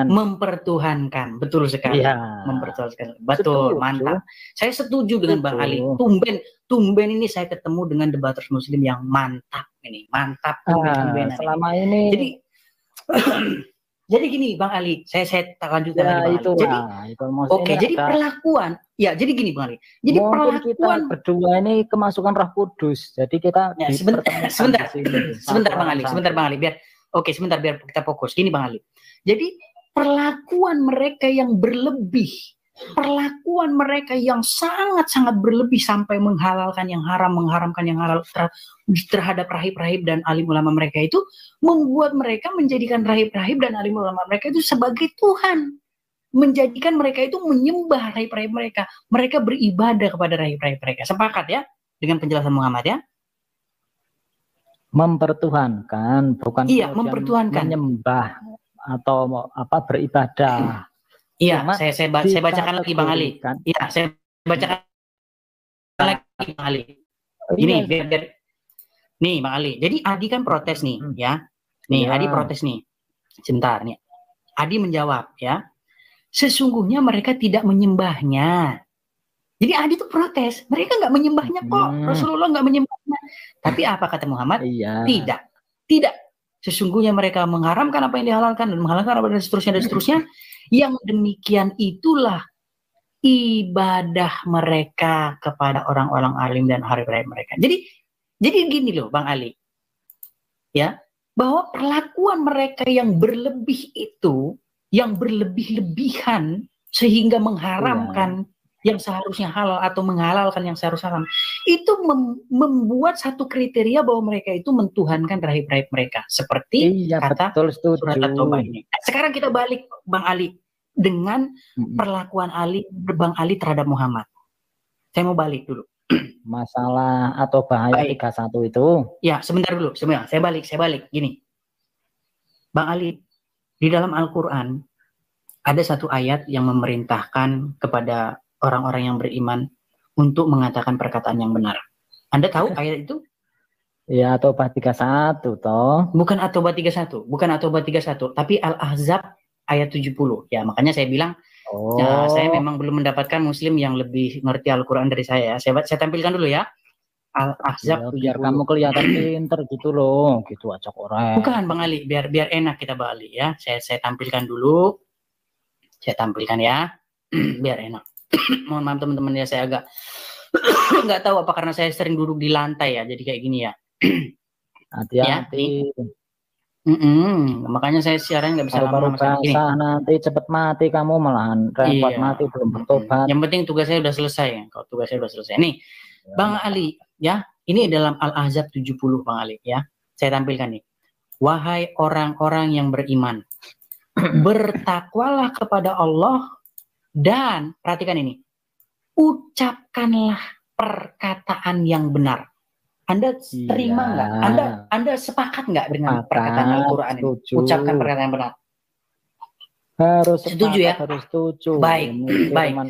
mempertuhankan. Betul sekali. Ya. Mempertuhankan. Betul, mantap. Saya setuju dengan Bang Ali. Tumben ini saya ketemu dengan debaters muslim yang mantap ini. Mantap. Selama ini jadi gini Bang Ali, saya lanjutkan lagi Bang Ali. Jadi perlakuan, ya jadi gini Bang Ali. Jadi perlakuan kita berdua ini kemasukan Roh Kudus. Jadi kita sebentar Bang Ali, biar kita fokus. Gini Bang Ali. Jadi perlakuan mereka yang berlebih, perlakuan mereka yang sangat-sangat berlebih sampai menghalalkan yang haram, mengharamkan yang halal terhadap rahib-rahib dan alim ulama mereka itu membuat mereka menjadikan rahib-rahib dan alim ulama mereka itu sebagai Tuhan, menjadikan mereka itu menyembah rahib-rahib mereka, mereka beribadah kepada rahib-rahib mereka. Sepakat ya dengan penjelasan Muhammad ya? Mempertuhankan, bukan mempertuhankan, menyembah atau apa beribadah. Iya, saya bacakan lagi Bang Ali. Iya, saya bacakan lagi Bang Ali. Ini biar nih Bang Ali. Jadi Adi kan protes nih, ya. Nih Adi protes nih. Sebentar nih. Adi menjawab ya. Sesungguhnya mereka tidak menyembahnya. Jadi Adi tuh protes. Mereka nggak menyembahnya kok. Rasulullah nggak menyembahnya. Tapi apa kata Muhammad? Tidak. Sesungguhnya mereka mengharamkan apa yang dihalalkan dan menghalalkan apa dan seterusnya. Yang demikian itulah ibadah mereka kepada orang-orang alim dan harib-harib mereka. Jadi gini loh Bang Ali, ya, bahwa perlakuan mereka yang berlebih itu, yang berlebih-lebihan sehingga mengharamkan yang seharusnya halal atau menghalalkan yang seharusnya haram, itu membuat satu kriteria bahwa mereka itu mentuhankan rahib-rahib mereka, seperti kata surat At-Taubah ini. Sekarang kita balik Bang Ali dengan perlakuan Bang Ali terhadap Muhammad. Saya mau balik dulu. Masalah atau bahaya 31 itu. Ya, sebentar dulu. Saya balik. Gini. Bang Ali, di dalam Al-Quran ada satu ayat yang memerintahkan kepada orang-orang yang beriman untuk mengatakan perkataan yang benar. Anda tahu ayat itu? Ya, At-Taubah 31 toh. Bukan At-Taubah 31, tapi Al-Ahzab ayat 70. Ya, makanya saya bilang ya, saya memang belum mendapatkan muslim yang lebih ngerti Al-Quran dari saya. Saya tampilkan dulu ya. Al-Ahzab biar kamu kelihatan pinter gitu loh, gitu acak orang. Bukan Bang Ali, biar enak kita Bang Ali ya. Saya tampilkan dulu. Saya tampilkan ya. Biar enak. Mohon maaf teman-teman ya, saya agak nggak tahu apa karena saya sering duduk di lantai ya, jadi kayak gini ya. Hati-hati. Makanya saya siaran nggak bisa lama-lama gini. Nanti cepet mati kamu, malahan repot mati belum bertobat. Yang penting tugas saya udah selesai ya. Kalau tugas saya udah selesai. Nih, Bang Ali ya, ini dalam Al-Ahzab 70 Bang Ali ya. Saya tampilkan nih. Wahai orang-orang yang beriman, bertakwalah kepada Allah dan perhatikan ini, ucapkanlah perkataan yang benar. Anda terima nggak? Anda sepakat nggak dengan perkataan Al-Quran ini? Ucapkan perkataan yang benar. Harus setuju ya? Harus setuju. Baik.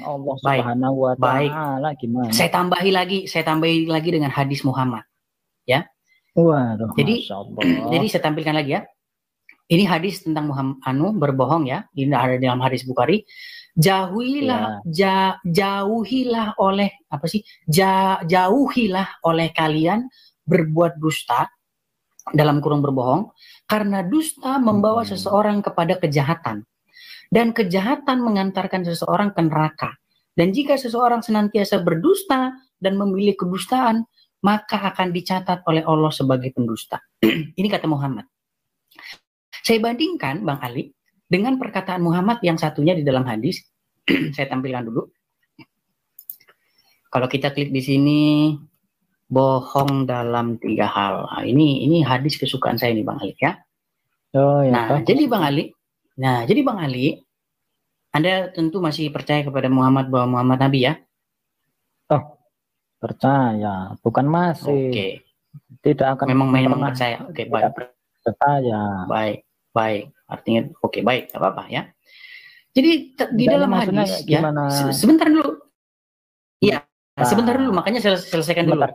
Allah Subhanahu wa Ta'ala gimana? Saya tambahi lagi dengan hadis Muhammad. Ya. Waduh. Jadi saya tampilkan lagi ya. Ini hadis tentang Muhammad berbohong ya. Ini ada dalam hadis Bukhari. Jauhilah oleh kalian berbuat dusta dalam kurung berbohong, karena dusta membawa seseorang kepada kejahatan, dan kejahatan mengantarkan seseorang ke neraka. Dan jika seseorang senantiasa berdusta dan memilih kedustaan, maka akan dicatat oleh Allah sebagai pendusta. Ini kata Muhammad. Saya bandingkan Bang Ali dengan perkataan Muhammad yang satunya di dalam hadis. Saya tampilkan dulu. Kalau kita klik di sini, bohong dalam 3 hal. Nah, ini hadis kesukaan saya nih Bang Ali ya. Oh, ya, nah, jadi Bang Ali, Anda tentu masih percaya kepada Muhammad bahwa Muhammad Nabi ya? Oh, percaya, bukan masih. Oke. Tidak akan memang percaya. Oke, baik. Percaya. Baik. Artinya oke, baik, enggak apa-apa ya. Jadi di dalam hadis ya, sebentar dulu. Iya, sebentar dulu, makanya selesaikan dulu.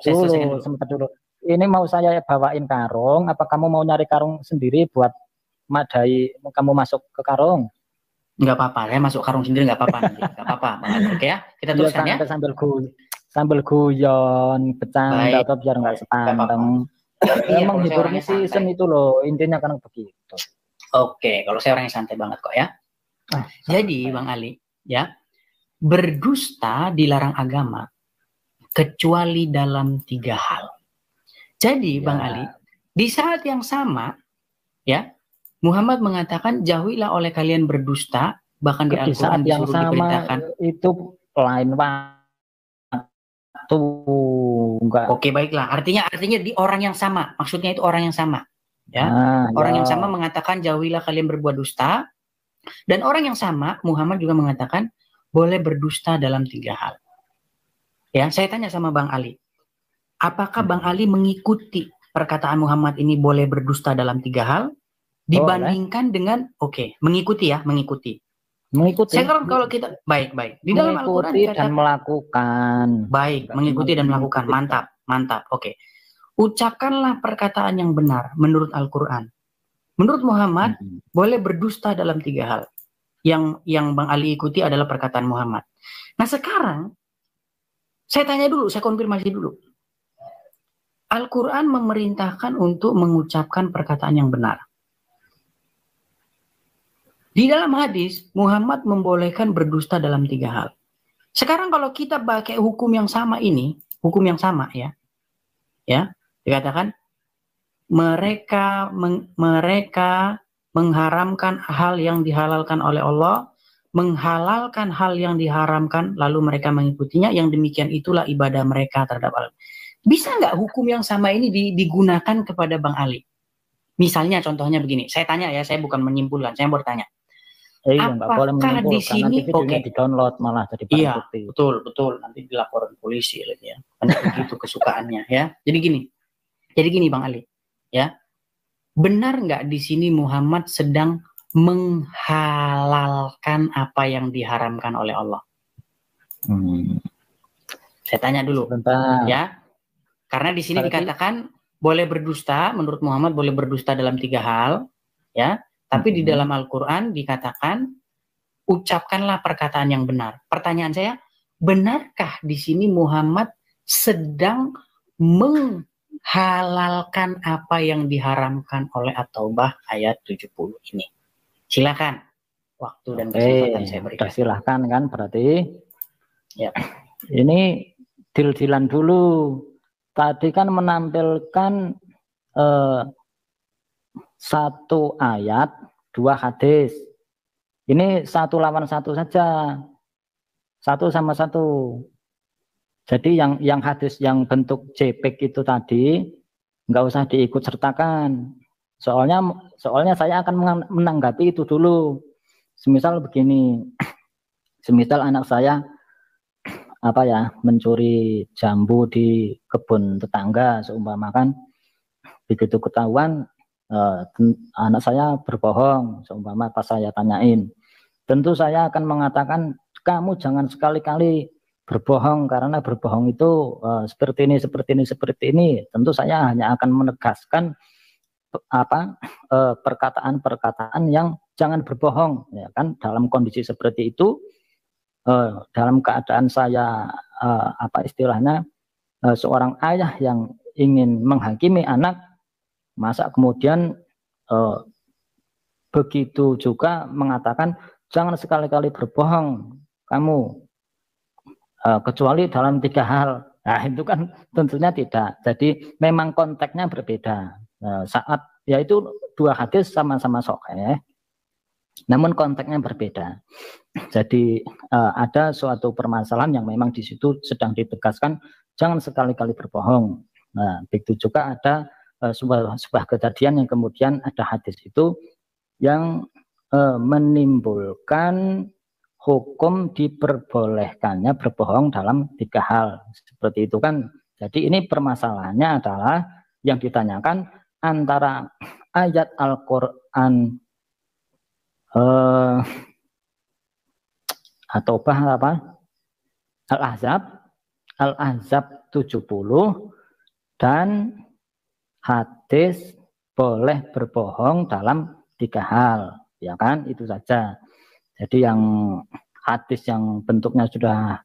Sebentar dulu. Ini mau saya bawain karung, apa kamu mau nyari karung sendiri buat madai kamu masuk ke karung? Enggak apa-apa, saya masuk karung sendiri enggak apa-apa nanti. Enggak apa-apa, oke ya. Kita teruskan ya. Sambil guyon, bercanda atau biar enggak setantang. Menghibur netizen itu loh, intinya kan begitu. Oke, kalau saya orangnya santai banget kok ya. Jadi Bang Ali, ya, berdusta dilarang agama kecuali dalam 3 hal. Jadi Bang Ali, di saat yang sama, ya, Muhammad mengatakan jauhilah oleh kalian berdusta, bahkan di Al-Quran disuruh diperintahkan. Itu lain waktu. Oke, baiklah. Artinya di orang yang sama. Maksudnya itu orang yang sama. Ya, orang yang sama mengatakan jauhilah kalian berbuat dusta, dan orang yang sama Muhammad juga mengatakan boleh berdusta dalam 3 hal. Ya, saya tanya sama Bang Ali, apakah Bang Ali mengikuti perkataan Muhammad ini boleh berdusta dalam 3 hal dibandingkan dengan mengikuti. Sekarang kalau kita baik di dalam Al-Quran dan melakukan. Baik, mengikuti dan melakukan. Mantap. Oke. Ucapkanlah perkataan yang benar menurut Al-Quran. Menurut Muhammad, boleh berdusta dalam 3 hal. Yang Bang Ali ikuti adalah perkataan Muhammad. Nah sekarang, saya tanya dulu, saya konfirmasi dulu. Al-Quran memerintahkan untuk mengucapkan perkataan yang benar. Di dalam hadis, Muhammad membolehkan berdusta dalam 3 hal. Sekarang kalau kita pakai hukum yang sama ya, dikatakan mereka mengharamkan hal yang dihalalkan oleh Allah, menghalalkan hal yang diharamkan, lalu mereka mengikutinya, yang demikian itulah ibadah mereka terhadap Allah. Bisa nggak hukum yang sama ini digunakan kepada Bang Ali? Misalnya contohnya begini, saya tanya ya, saya bukan menyimpulkan, saya bertanya. Apakah di sini di-download malah jadi bukti? Iya, betul, nanti dilaporin polisi lagi ya. Kan begitu kesukaannya ya. Jadi gini Bang Ali, ya. Benar nggak di sini Muhammad sedang menghalalkan apa yang diharamkan oleh Allah? Saya tanya dulu. Bentar. Ya. Karena di sini dikatakan boleh berdusta, menurut Muhammad boleh berdusta dalam 3 hal, ya. Tapi di dalam Al-Quran dikatakan ucapkanlah perkataan yang benar. Pertanyaan saya, benarkah di sini Muhammad sedang menghalalkan apa yang diharamkan oleh At-Taubah ayat 70 ini? Silakan. Waktu dan kesempatan saya berikan. Silahkan kan berarti. Ya. Ini deal-dealan dulu. Tadi kan menampilkan 1 ayat, 2 hadis. Ini 1 lawan 1 saja. 1 sama 1. Jadi yang hadis yang bentuk JPEG itu tadi nggak usah diikut sertakan. Soalnya saya akan menanggapi itu dulu. Semisal begini. Semisal anak saya mencuri jambu di kebun tetangga seumpamakan, begitu ketahuan anak saya berbohong seumpama pas saya tanyain, tentu saya akan mengatakan kamu jangan sekali-kali berbohong karena berbohong itu seperti ini. Tentu saya hanya akan menegaskan perkataan-perkataan yang jangan berbohong, ya kan? Dalam kondisi seperti itu, dalam keadaan saya istilahnya seorang ayah yang ingin menghakimi anak, masa kemudian begitu juga mengatakan jangan sekali-kali berbohong kamu, kecuali dalam 3 hal. Nah, itu kan tentunya tidak. Jadi memang konteksnya berbeda. Saat yaitu 2 hadis sama-sama sahih, namun konteksnya berbeda. Jadi ada suatu permasalahan yang memang di situ sedang ditegaskan jangan sekali-kali berbohong. Nah, begitu juga ada sebuah kejadian yang kemudian ada hadis itu yang menimbulkan hukum diperbolehkannya berbohong dalam 3 hal. Seperti itu kan. Jadi ini permasalahannya adalah yang ditanyakan antara ayat Al-Quran atau Al-Ahzab 70 dan hadis boleh berbohong dalam 3 hal, ya kan? Itu saja. Jadi yang hadis yang bentuknya sudah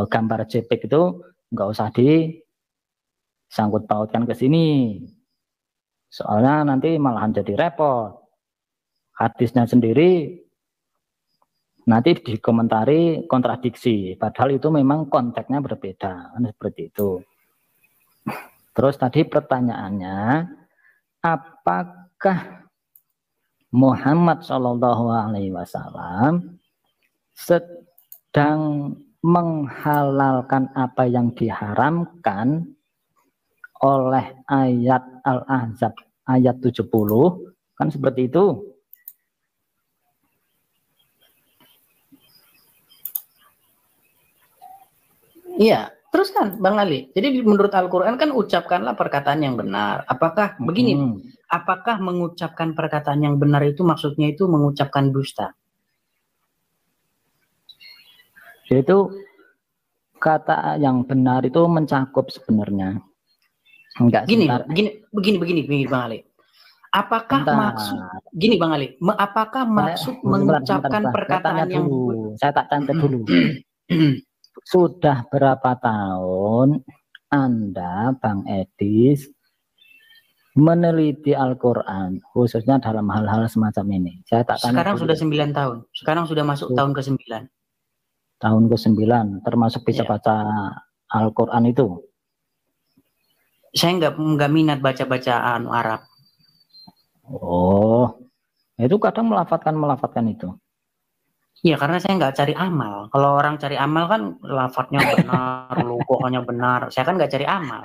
gambar JPEG itu nggak usah disangkut pautkan ke sini, soalnya nanti malahan jadi repot. Hadisnya sendiri nanti dikomentari kontradiksi, padahal itu memang konteksnya berbeda, seperti itu. Terus tadi pertanyaannya, apakah Muhammad SAW sedang menghalalkan apa yang diharamkan oleh ayat Al-Ahzab ayat 70, kan seperti itu. Iya, terus kan Bang Ali. Jadi menurut Al-Qur'an kan ucapkanlah perkataan yang benar. Apakah begini? Apakah mengucapkan perkataan yang benar itu maksudnya itu mengucapkan dusta? Itu kata yang benar itu mencakup sebenarnya. Enggak begini Bang Ali. Apakah maksud gini Bang Ali, apakah maksud mengucapkan perkataan yang saya tak tanya dulu. Sudah berapa tahun Anda, Bang Edis, meneliti Al-Quran, khususnya dalam hal-hal semacam ini? Saya tak tanya. Sekarang sudah 9 tahun. Sekarang sudah masuk tahun ke-9. Tahun ke-9, termasuk bisa baca Al-Quran itu? Saya nggak minat baca-baca Arab. Oh, itu kadang melafatkan itu. Iya, karena saya nggak cari amal. Kalau orang cari amal kan lafadznya benar, lukohnya benar. Saya kan nggak cari amal.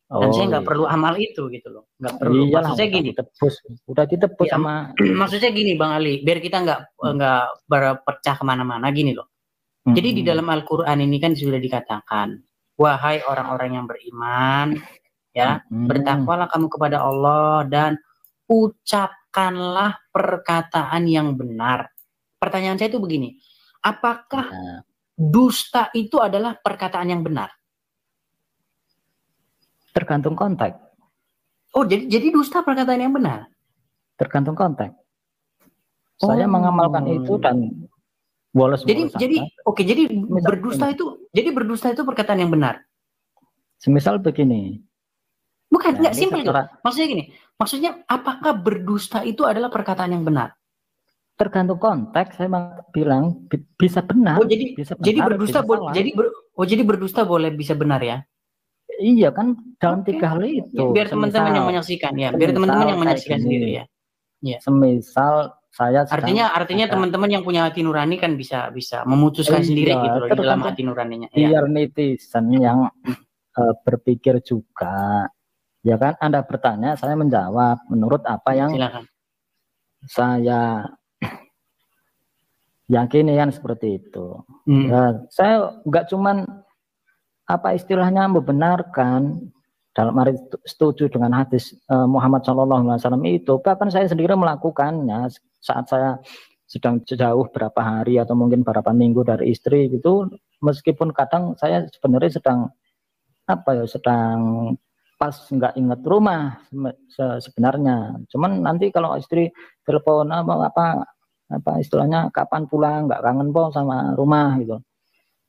Dan saya nggak perlu amal itu gitu loh. Nggak perlu. Iyalah, maksud saya gini. Udah ditebus ya, sama. Maksudnya gini Bang Ali, biar kita nggak berpecah kemana-mana gini loh. Jadi di dalam Al-Quran ini kan sudah dikatakan, wahai orang-orang yang beriman, ya, bertakwalah kamu kepada Allah dan ucapkanlah perkataan yang benar. Pertanyaan saya itu begini, apakah dusta itu adalah perkataan yang benar? Tergantung konteks. Oh, jadi dusta perkataan yang benar? Tergantung konteks. Saya mengamalkan itu dan jadi berdusta itu perkataan yang benar. Semisal begini. Bukan, nggak simpel itu. Maksudnya gini, maksudnya apakah berdusta itu adalah perkataan yang benar? Tergantung konteks, saya bilang bisa benar. Oh, jadi berdusta jadi berdusta boleh bisa benar ya? Iya kan dalam 3 hal itu. Biar teman-teman yang menyaksikan ya, biar teman-teman yang menyaksikan sendiri ya. Ya. Semisal saya artinya teman-teman yang punya hati nurani kan bisa memutuskan sendiri gitu loh di dalam hati nuraninya. Biar netizen yang berpikir juga. Ya kan, Anda bertanya, saya menjawab menurut apa yang saya yakini kan seperti itu. Nah, saya nggak cuman apa istilahnya membenarkan dalam arti setuju dengan hadis Muhammad SAW itu, bahkan saya sendiri melakukannya saat saya sedang jauh berapa hari atau mungkin berapa minggu dari istri gitu, meskipun kadang saya sebenarnya sedang pas nggak inget rumah sebenarnya. Cuman nanti kalau istri telepon apa istilahnya kapan pulang, nggak kangen po sama rumah gitu.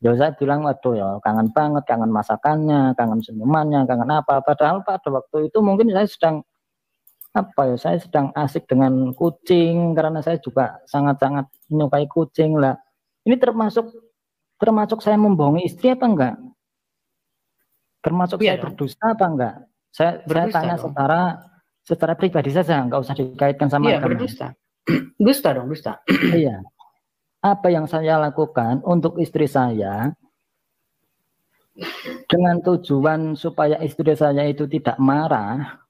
Ya saya bilang waduh ya kangen banget, kangen masakannya, kangen senyumannya, kangen apa. Padahal pada waktu itu mungkin saya sedang saya sedang asik dengan kucing karena saya juga sangat-sangat menyukai kucing lah. Ini termasuk saya membohongi istri apa enggak? Termasuk saya berdusta apa enggak? Saya tanya dong. secara pribadi saja, enggak usah dikaitkan sama agama. Berdusta. Dusta dong, dusta. Iya. Apa yang saya lakukan untuk istri saya dengan tujuan supaya istri saya itu tidak marah,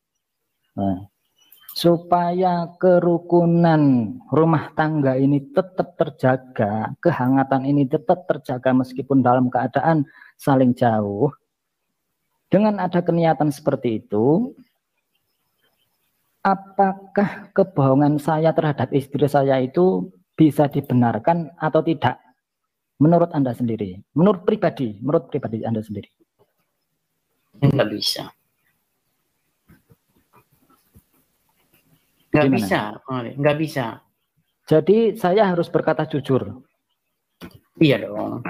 supaya kerukunan rumah tangga ini tetap terjaga, kehangatan ini tetap terjaga meskipun dalam keadaan saling jauh. Dengan ada keniatan seperti itu, apakah kebohongan saya terhadap istri saya itu bisa dibenarkan atau tidak? Menurut Anda sendiri, menurut pribadi Anda sendiri? Nggak bisa. Nggak bisa. Jadi saya harus berkata jujur. Iya dong.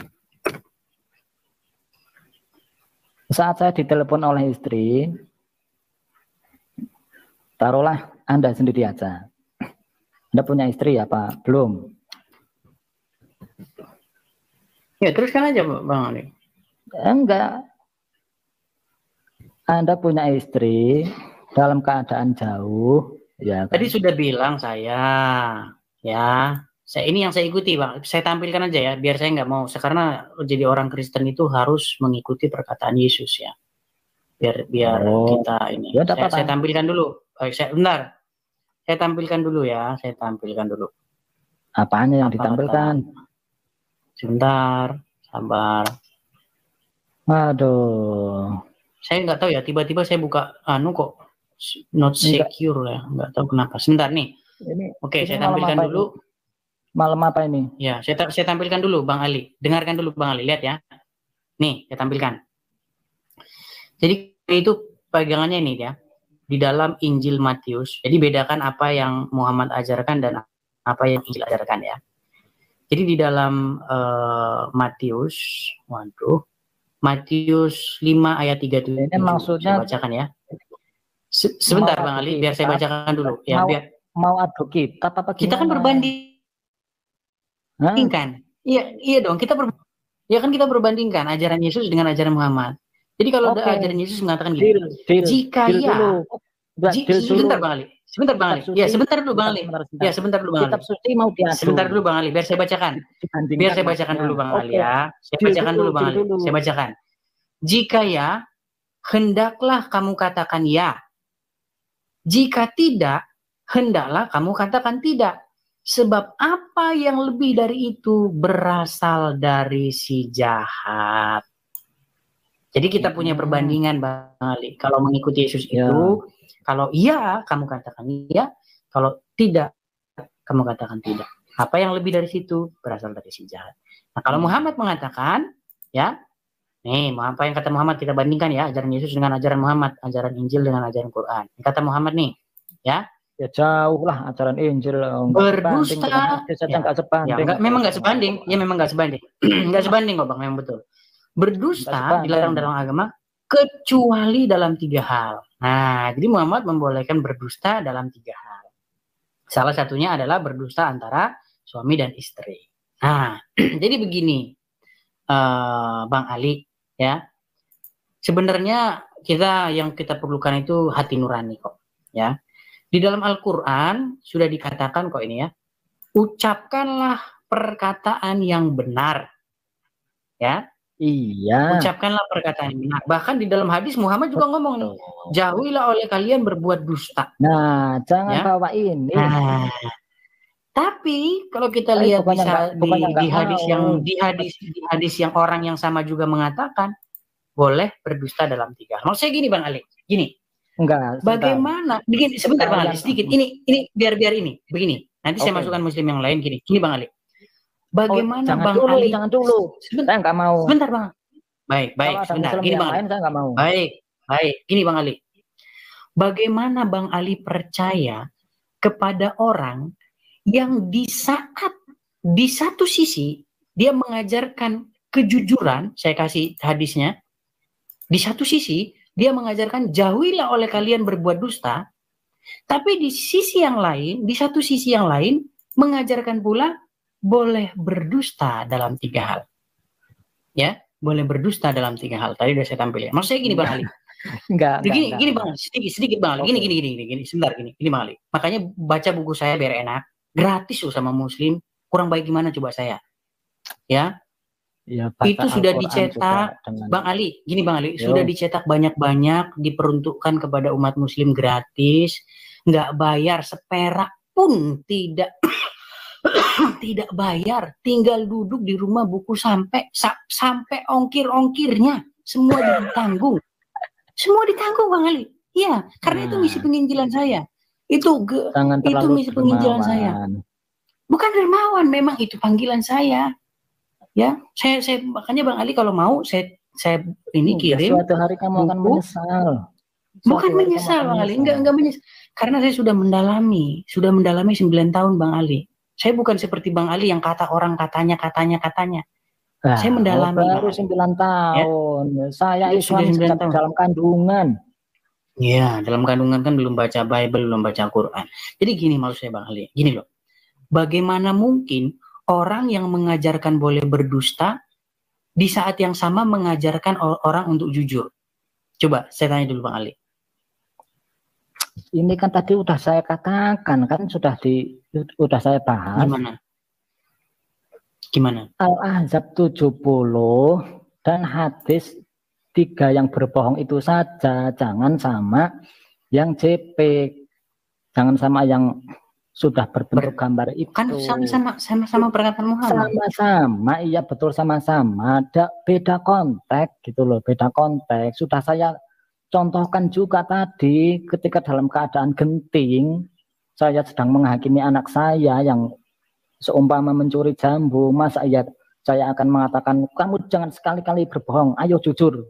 Saat saya ditelepon oleh istri, taruhlah Anda sendiri aja. Anda punya istri apa? Belum. Ya teruskan aja Bang Ali. Enggak. Anda punya istri dalam keadaan jauh. Ya, kan? Tadi sudah bilang saya, ya. Ini yang saya ikuti, Bang. Saya tampilkan aja ya, biar saya nggak mau. Karena jadi orang Kristen itu harus mengikuti perkataan Yesus ya. Biar kita ini. Ya, saya tampilkan dulu. Bentar. Saya tampilkan dulu ya. Apanya yang ditampilkan? Sebentar, sabar. Aduh. Saya nggak tahu ya. Tiba-tiba saya buka kok not secure ya. Nggak tahu kenapa. Sebentar nih. Oke, saya tampilkan dulu. Malam apa ini? Ya, saya tampilkan dulu Bang Ali. Dengarkan dulu Bang Ali, lihat ya. Nih, saya tampilkan. Jadi itu pegangannya ini ya. Di dalam Injil Matius. Jadi bedakan apa yang Muhammad ajarkan dan apa yang Injil ajarkan ya. Jadi di dalam Matius 5 ayat 37. Ini maksudnya saya bacakan ya. Sebentar Bang Ali, biar saya bacakan dulu ya. Mau adu kitab apa gimana? Kita kan berbandingkan. Iya dong, kita berbandingkan ajaran Yesus dengan ajaran Muhammad. Jadi kalau ajaran Yesus mengatakan gini, jika sebentar Bang Ali. Ya, sebentar dulu Bang Ali. Kitab suci mau diadu. Sebentar dulu Bang Ali, biar saya bacakan. Dulu Bang Ali ya. Saya bacakan dulu Bang Ali. Saya bacakan. Jika ya, hendaklah kamu katakan ya. Jika tidak, hendaklah kamu katakan tidak. Sebab apa yang lebih dari itu berasal dari si jahat. Jadi kita punya perbandingan Bang Ali. Kalau mengikuti Yesus itu, kalau iya kamu katakan iya, kalau tidak kamu katakan tidak. Apa yang lebih dari situ berasal dari si jahat. Nah kalau Muhammad mengatakan, ya, nih apa yang kata Muhammad kita bandingkan ya, ajaran Yesus dengan ajaran Muhammad, ajaran Injil dengan ajaran Quran. Kata Muhammad nih, ya. Ya jauh lah ajaran Injil. Berdusta. Memang nggak sebanding. Ya memang nggak sebanding. Nggak sebanding kok Bang, memang betul. Berdusta dilarang dalam agama kecuali dalam 3 hal. Nah, jadi Muhammad membolehkan berdusta dalam 3 hal. Salah satunya adalah berdusta antara suami dan istri. Nah, jadi begini, Bang Ali, ya. Sebenarnya yang kita perlukan itu hati nurani kok, ya. Di dalam Al-Quran sudah dikatakan kok ini ya, ucapkanlah perkataan yang benar, ya. Iya. Ucapkanlah perkataan yang benar. Bahkan di dalam hadis Muhammad juga ngomong nih, jauhilah oleh kalian berbuat dusta. Nah, jangan bawa ini. Nah, tapi kalau kita lihat di hadis yang orang yang sama juga mengatakan boleh berdusta dalam 3 hal. Maksudnya gini Bang Ali, gini. Enggak. Bagaimana? Begini, sebentar Bang Ali, sedikit. Ini biar ini. Begini. Nanti saya masukkan muslim yang lain gini. Gini Bang Ali. Bagaimana Bang Ali? Jangan dulu. Saya enggak mau. Sebentar Bang. Baik. Sebentar. Gini Bang Ali. Saya enggak mau. Baik. Gini Bang Ali. Bagaimana Bang Ali percaya kepada orang yang di satu sisi dia mengajarkan kejujuran, saya kasih hadisnya, di satu sisi dia mengajarkan jauhilah oleh kalian berbuat dusta, tapi di satu sisi yang lain mengajarkan pula boleh berdusta dalam 3 hal. Ya, boleh berdusta dalam 3 hal. Tadi udah saya tampil ya. Maksudnya gini Bang Ali. Gini Bang, sedikit Bang Ali. Gini, sebentar gini Bang Ali. Makanya baca buku saya biar enak. Gratis loh sama Muslim. Kurang baik gimana coba saya? Ya. Ya, itu sudah dicetak Bang Ali. Gini Bang Ali, sudah dicetak banyak-banyak, diperuntukkan kepada umat Muslim gratis, nggak bayar seperak pun tidak. Tidak bayar, tinggal duduk di rumah buku sampai ongkirnya semua ditanggung. Semua ditanggung Bang Ali. Iya, karena itu misi penginjilan saya. Itu misi penginjilan saya. Bukan dermawan, memang itu panggilan saya. Ya, saya makanya Bang Ali kalau mau saya ini kirim. Suatu hari kamu akan menyesal. Bukan menyesal Bang Ali, enggak menyesal. Karena saya sudah mendalami 9 tahun Bang Ali. Saya bukan seperti Bang Ali yang kata orang katanya. Nah, saya mendalami. Baru 9 tahun. Ya? Saya Islam dalam kandungan. Iya, dalam kandungan kan belum baca Bible, belum baca Quran. Jadi gini maksud saya Bang Ali. Gini loh. Bagaimana mungkin orang yang mengajarkan boleh berdusta di saat yang sama mengajarkan orang untuk jujur? Coba saya tanya dulu Bang Ali. Ini kan tadi udah saya katakan, kan sudah saya bahas. Gimana? Al-Ahzab 70 dan hadis 3 yang berbohong itu saja, jangan sama yang JP, jangan sama yang sudah berbentuk gambar itu. Kan sama perkataan Muhammad. Sama-sama, iya betul sama-sama. Ada beda konteks gitu loh, beda konteks. Sudah saya contohkan juga tadi ketika dalam keadaan genting, saya sedang menghakimi anak saya yang seumpama mencuri jambu, masa saya akan mengatakan kamu jangan sekali-kali berbohong, ayo jujur.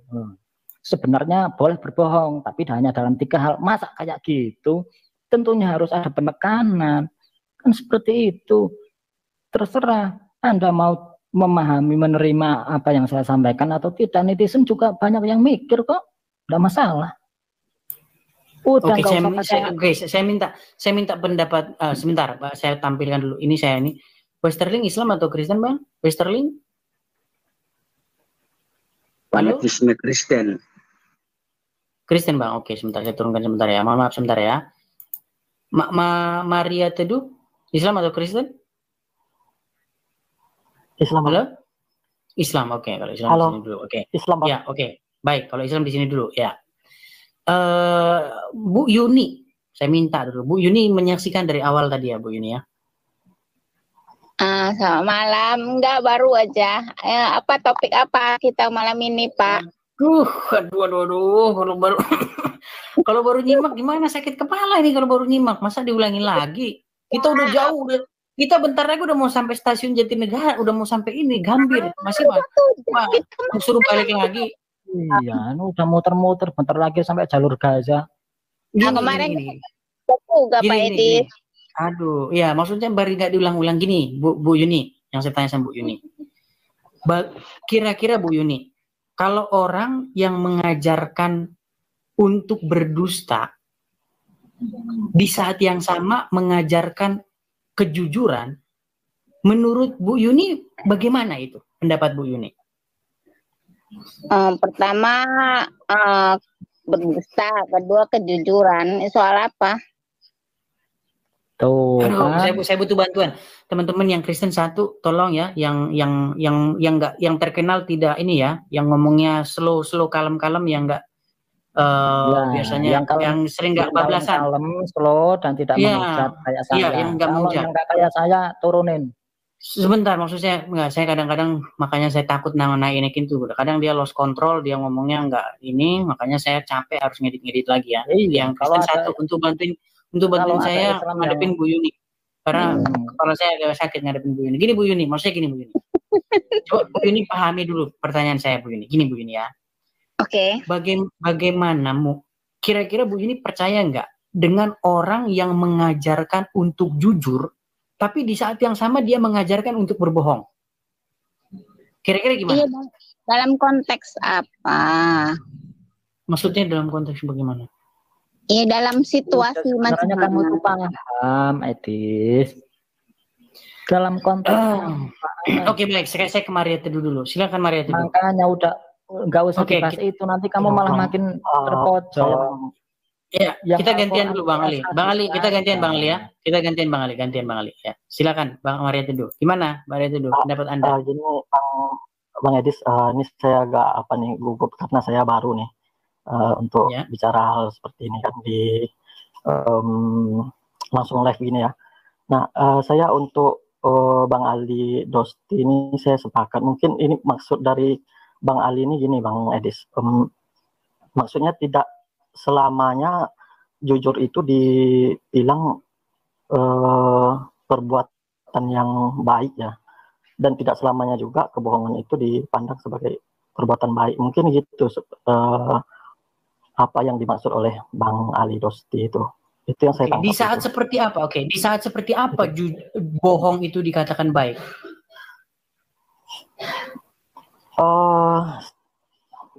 Sebenarnya boleh berbohong, tapi hanya dalam 3 hal. Masa kayak gitu? Tentunya harus ada penekanan. Kan seperti itu. Terserah Anda mau memahami, menerima apa yang saya sampaikan atau tidak. Netizen juga banyak yang mikir kok. Tidak masalah. Saya minta pendapat sebentar, Pak. Saya tampilkan dulu. Ini saya ini. Westerling Islam atau Kristen, Bang? Westerling? Fanatisme Kristen. Kristen, Bang. Oke, sebentar saya turunkan sebentar ya. Maaf sebentar ya. Maria Teduh Islam atau Kristen? Islam. Halo? Islam, oke. Kalau Islam di sini dulu, oke. Islam. Ya, oke. Baik, kalau Islam di sini dulu, ya. Bu Yuni, saya minta dulu. Bu Yuni menyaksikan dari awal tadi ya, Bu Yuni ya. Selamat malam, enggak baru aja. Apa topik apa kita malam ini, Pak? Aduh, kalau baru nyimak gimana, sakit kepala ini kalau baru nyimak, masa diulangin lagi? Kita udah jauh, kita bentar lagi udah mau sampai stasiun Jatinegara, udah mau sampai ini Gambir, masih suruh balik lagi. Iya, udah muter-muter, bentar lagi sampai jalur Gaza. Kemarin juga Pak Edi. Aduh, ya maksudnya baru nggak diulang-ulang gini, Bu Yuni, yang saya tanya sama Bu Yuni. Kira-kira Bu Yuni, kalau orang yang mengajarkan untuk berdusta di saat yang sama mengajarkan kejujuran, menurut Bu Yuni bagaimana itu pendapat Bu Yuni? Pertama berdusta, kedua kejujuran. Soal apa? Tuh, saya butuh bantuan teman-teman yang Kristen satu, tolong ya, yang terkenal tidak ini ya, yang ngomongnya slow kalem yang enggak biasanya yang sering nggak bablasan, kalem, slow dan tidak menghujat kayak saya. Yang nggak menghujat. Yang kayak saya turunin. Sebentar, maksudnya enggak, saya kadang-kadang makanya saya takut naikin tuh. Kadang dia lost control, dia ngomongnya enggak ini, makanya saya capek harus ngedit lagi ya. Yang Kristen satu untuk bantuin saya ngadepin Bu Yuni. Karena kepala saya agak sakit ngadepin Bu Yuni. Gini Bu Yuni, maksudnya gini Bu Yuni. Coba Bu Yuni pahami dulu pertanyaan saya Bu Yuni. Gini Bu Yuni ya. Oke. Bagaimana kira-kira Bu Yuni percaya nggak dengan orang yang mengajarkan untuk jujur, tapi di saat yang sama dia mengajarkan untuk berbohong? Kira-kira Iya, gimana? dalam konteks apa? Maksudnya dalam konteks bagaimana? Iya, dalam situasi Sebenarnya kamu macam tuh paham, Edis. Dalam konteks Oke, baik. Saya ke Maria Teduh dulu. Silakan Maria Teduh. makanya udah nggak usah Oke, dibahas itu, nanti kamu malah makin terpojok. Iya, Yang kita gantian Al-Quran dulu Bang Ali. Bang Ali, kita gantian Bang Ali ya. saja. Kita gantian Bang Ali. Ya. Silakan Bang Maria Teduh. Gimana Maria Teduh pendapat Anda? Gini Bang Edis, ini saya agak gugup karena saya baru nih untuk Ya. bicara hal seperti ini kan di langsung live gini ya. Nah, saya untuk Bang Ali Dosti ini saya sepakat. Mungkin ini maksud dari Bang Ali ini gini Bang Edis. Maksudnya tidak selamanya jujur itu dibilang perbuatan yang baik ya, dan tidak selamanya juga kebohongan itu dipandang sebagai perbuatan baik. Mungkin gitu apa yang dimaksud oleh Bang Ali Dosti itu yang saya tangkap. Di saat seperti apa? Oke, di saat seperti apa bohong itu dikatakan baik?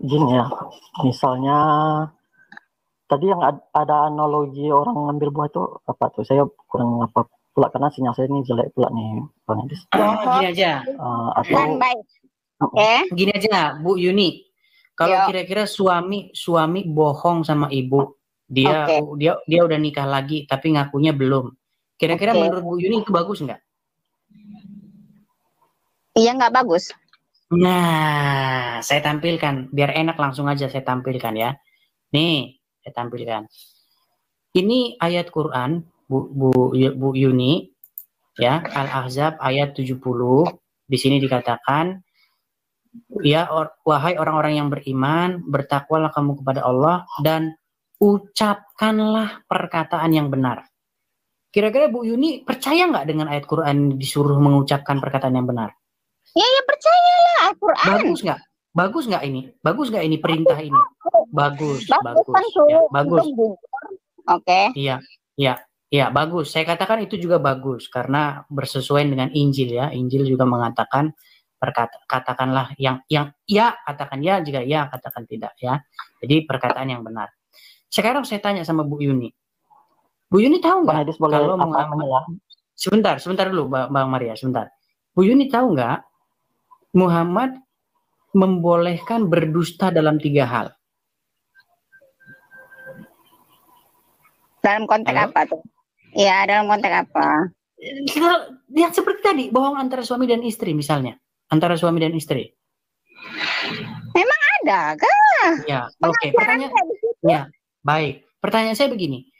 Gini ya, misalnya tadi yang ada analogi orang ngambil buah itu apa tuh? Saya kurang apa pula karena sinyal saya ini jelek pula nih Bang Edis. Gini aja. yang baik. Oke. Gini aja, Bu Yuni. Kalau kira-kira suami bohong sama ibu, dia udah nikah lagi tapi ngakunya belum. Kira-kira menurut Bu Yuni itu bagus nggak? Iya, nggak bagus. Nah, saya tampilkan biar enak, langsung aja saya tampilkan ya. Nih, saya tampilkan. Ini ayat Quran Bu Yuni ya, Al-Ahzab ayat 70. Di sini dikatakan, ya wahai orang-orang yang beriman, bertakwalah kamu kepada Allah dan ucapkanlah perkataan yang benar. Kira-kira Bu Yuni percaya nggak dengan ayat Quran disuruh mengucapkan perkataan yang benar? Ya percayalah Al-Quran. Bagus nggak ini? Bagus nggak ini perintah ini? Bagus. Ya, bagus. Oke. Iya, bagus. Saya katakan itu juga bagus karena bersesuaian dengan Injil ya. Injil juga mengatakan katakanlah yang ya katakan ya, jika ya katakan tidak ya. Jadi perkataan yang benar. Sekarang saya tanya sama Bu Yuni. Bu Yuni tahu nggak kalau Muhammad? Sebentar dulu Bang Maria, sebentar. Bu Yuni tahu nggak Muhammad membolehkan berdusta dalam 3 hal? Dalam konteks apa tuh? Ya, dalam konteks apa? Kita lihat seperti tadi, bohong antara suami dan istri misalnya. Antara suami dan istri. Memang ada kah? Ya, oke. Ya, baik. Pertanyaan saya begini.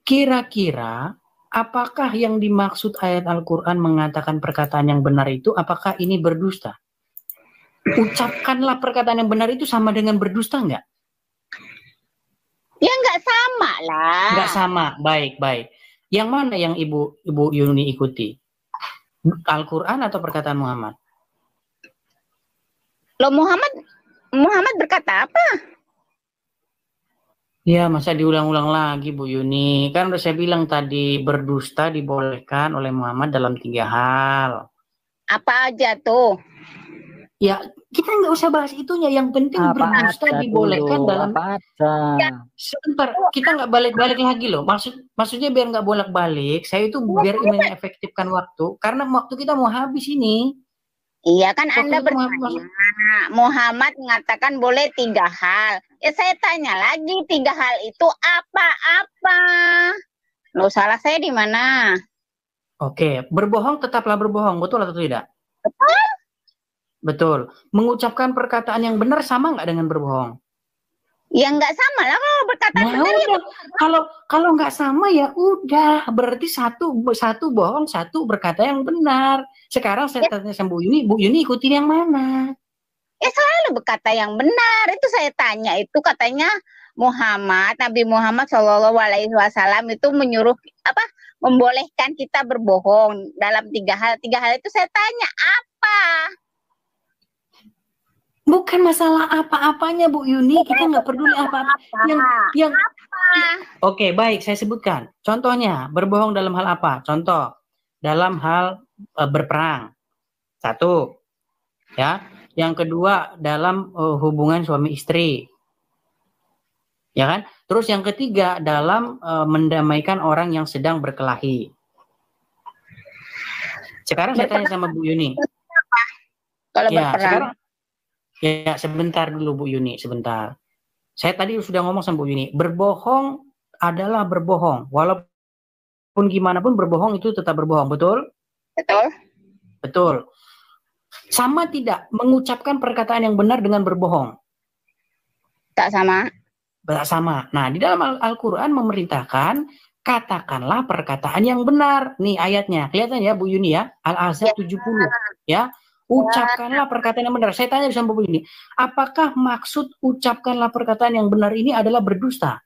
Kira-kira apakah yang dimaksud ayat Al-Quran mengatakan perkataan yang benar itu, apakah ini berdusta? Ucapkanlah perkataan yang benar itu sama dengan berdusta nggak? Ya nggak sama lah. Nggak sama, baik. Yang mana yang Ibu Yuni ikuti? Al-Quran atau perkataan Muhammad? Loh, Muhammad berkata apa? Ya, masa diulang-ulang lagi Bu Yuni? Kan udah saya bilang tadi, berdusta dibolehkan oleh Muhammad dalam 3 hal. Apa aja tuh? Ya, kita nggak usah bahas itunya. Yang penting berdusta dibolehkan dalam... Ya, sebentar, kita nggak balik-balik lagi loh. Maksudnya biar nggak bolak-balik, saya itu biar mengefektifkan waktu. Karena waktu kita mau habis ini. Iya kan Anda bertanya, Muhammad mengatakan boleh 3 hal. Ya saya tanya lagi, 3 hal itu apa-apa? Loh, salah saya di mana? Oke, berbohong tetaplah berbohong, betul atau tidak? Betul. Betul. Mengucapkan perkataan yang benar sama nggak dengan berbohong? Ya nggak sama lah kalau perkataan benar. Ya kalau nggak sama ya udah, berarti satu bohong, satu berkata yang benar. Sekarang saya tanya sama Bu Yuni ikutin yang mana? Ya selalu berkata yang benar. Itu saya tanya, itu katanya Nabi Muhammad SAW itu menyuruh membolehkan kita berbohong dalam 3 hal. 3 hal itu saya tanya apa? Bukan masalah apa-apanya Bu Yuni, kita nggak peduli apa-apa. Yang Oke, baik, saya sebutkan. Contohnya, berbohong dalam hal apa? Contoh, dalam hal berperang. Satu, ya. Yang kedua, dalam hubungan suami istri. Ya kan? Terus yang ketiga, dalam mendamaikan orang yang sedang berkelahi. Sekarang saya tanya sama Bu Yuni. Kalau Ya, berperang. sekarang ya, sebentar dulu Bu Yuni, sebentar. Saya tadi sudah ngomong sama Bu Yuni, berbohong adalah berbohong. Walaupun gimana pun berbohong itu tetap berbohong, betul? Betul. Betul. Sama tidak mengucapkan perkataan yang benar dengan berbohong? Tak sama. Tak sama. Nah, di dalam Al-Quran memerintahkan, katakanlah perkataan yang benar. Nih ayatnya, kelihatan ya Bu Yuni ya, Al-Ahzab 70 ya. Ucapkanlah perkataan yang benar. Saya tanya sama Bu Yuni, apakah maksud ucapkanlah perkataan yang benar ini adalah berdusta?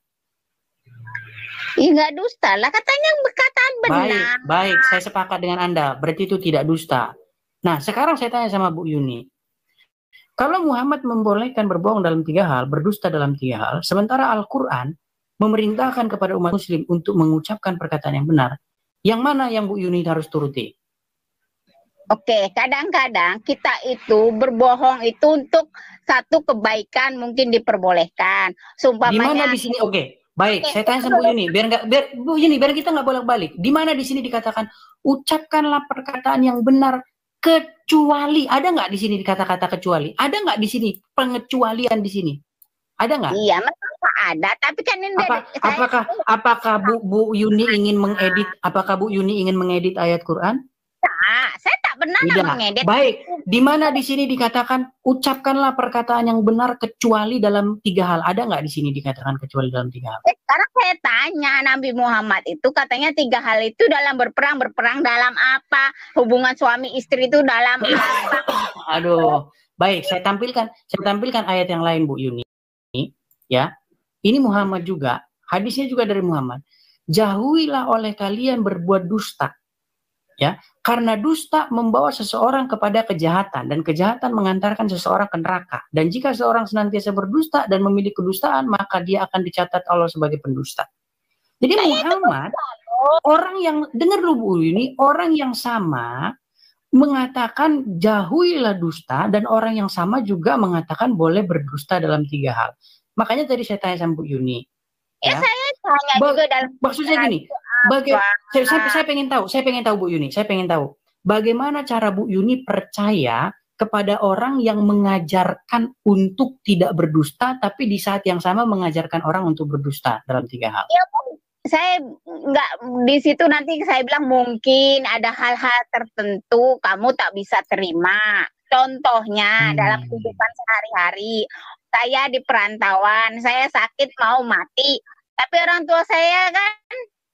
Nggak dusta lah, katanya perkataan benar. Baik, saya sepakat dengan Anda. Berarti itu tidak dusta. Nah, sekarang saya tanya sama Bu Yuni, kalau Muhammad membolehkan berbohong dalam 3 hal, berdusta dalam 3 hal, sementara Al-Quran memerintahkan kepada umat muslim untuk mengucapkan perkataan yang benar, yang mana yang Bu Yuni harus turuti? Oke, kadang-kadang kita itu berbohong itu untuk satu kebaikan mungkin diperbolehkan. Di mana di sini? Oke, baik. Saya tanya sama Bu Yuni, biar Bu Yuni, biar kita nggak bolak-balik. Di mana di sini dikatakan ucapkanlah perkataan yang benar kecuali, ada nggak di sini kata-kata kecuali? Ada nggak di sini pengecualian di sini? Ada nggak? Iya, memang ada. Tapi kan ini apakah Bu Yuni ingin mengedit? Apakah Bu Yuni ingin mengedit ayat Quran? Saya tak pernah mengedit. Baik, di mana di sini dikatakan ucapkanlah perkataan yang benar kecuali dalam 3 hal? Ada nggak di sini dikatakan kecuali dalam 3 hal? Sekarang saya tanya, Nabi Muhammad itu katanya 3 hal itu dalam berperang dalam apa? Hubungan suami istri itu dalam apa? Aduh, baik, saya tampilkan ayat yang lain Bu Yuni. Ya, ini Muhammad juga, hadisnya juga dari Muhammad. Jauhilah oleh kalian berbuat dusta. Ya, karena dusta membawa seseorang kepada kejahatan dan kejahatan mengantarkan seseorang ke neraka. Dan jika seorang senantiasa berdusta dan memiliki kedustaan, maka dia akan dicatat Allah sebagai pendusta. Jadi Muhammad, orang yang dengar dulu ini, orang yang sama mengatakan jauhilah dusta, dan orang yang sama juga mengatakan boleh berdusta dalam 3 hal. Makanya tadi saya tanya sama Bu Yuni. Ya, saya tanya juga dalam maksudnya gini. Saya pengen tahu Bu Yuni, saya pengen tahu bagaimana cara Bu Yuni percaya kepada orang yang mengajarkan untuk tidak berdusta, tapi di saat yang sama mengajarkan orang untuk berdusta dalam 3 hal. Ya, saya nggak di situ, nanti saya bilang mungkin ada hal-hal tertentu kamu tak bisa terima. Contohnya dalam kehidupan sehari-hari, saya di perantauan, saya sakit mau mati, tapi orang tua saya kan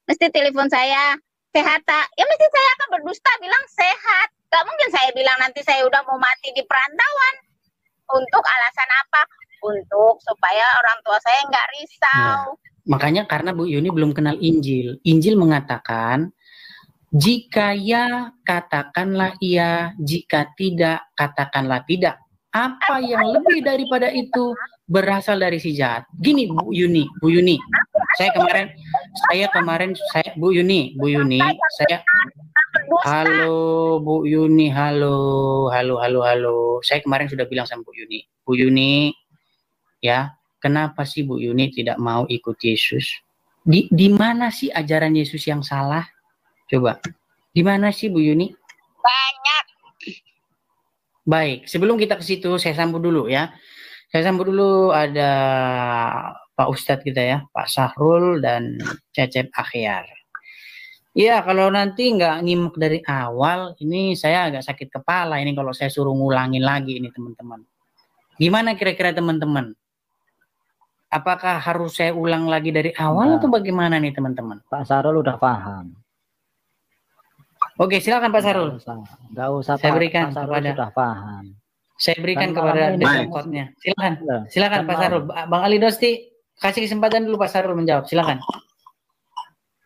mesti telepon saya, sehat tak? Ya mesti saya akan berdusta bilang sehat. Gak mungkin saya bilang nanti saya udah mau mati di perantauan. Untuk alasan apa? Untuk supaya orang tua saya nggak risau. Makanya karena Bu Yuni belum kenal Injil. Injil mengatakan, jika ya katakanlah iya, jika tidak katakanlah tidak. Apa yang lebih daripada itu berasal dari si jahat. Gini Bu Yuni. Bu Yuni, saya halo Bu Yuni, halo. Saya kemarin sudah bilang sama Bu Yuni, ya, kenapa sih Bu Yuni tidak mau ikut Yesus? Di mana sih ajaran Yesus yang salah? Coba, di mana sih Bu Yuni? Banyak. Baik, sebelum kita ke situ, saya sambut dulu ya. Saya sambut dulu ada Pak Ustadz kita ya, Pak Sahrul dan Cecep Akhyar. Iya, kalau nanti nggak nyimak dari awal, ini saya agak sakit kepala ini kalau saya suruh ngulangin lagi ini teman-teman. Gimana kira-kira teman-teman? Apakah harus saya ulang lagi dari awal atau bagaimana nih teman-teman? Pak Sahrul udah paham. Oke, silakan Pak Sahrul. Nggak usah. Saya berikan Pak Sahrul kepada. Sudah paham. Saya berikan kepada dekotnya. Silakan Pak Sahrul. Bang Ali Dosti, kasih kesempatan dulu Pak Sahrul menjawab. Silakan.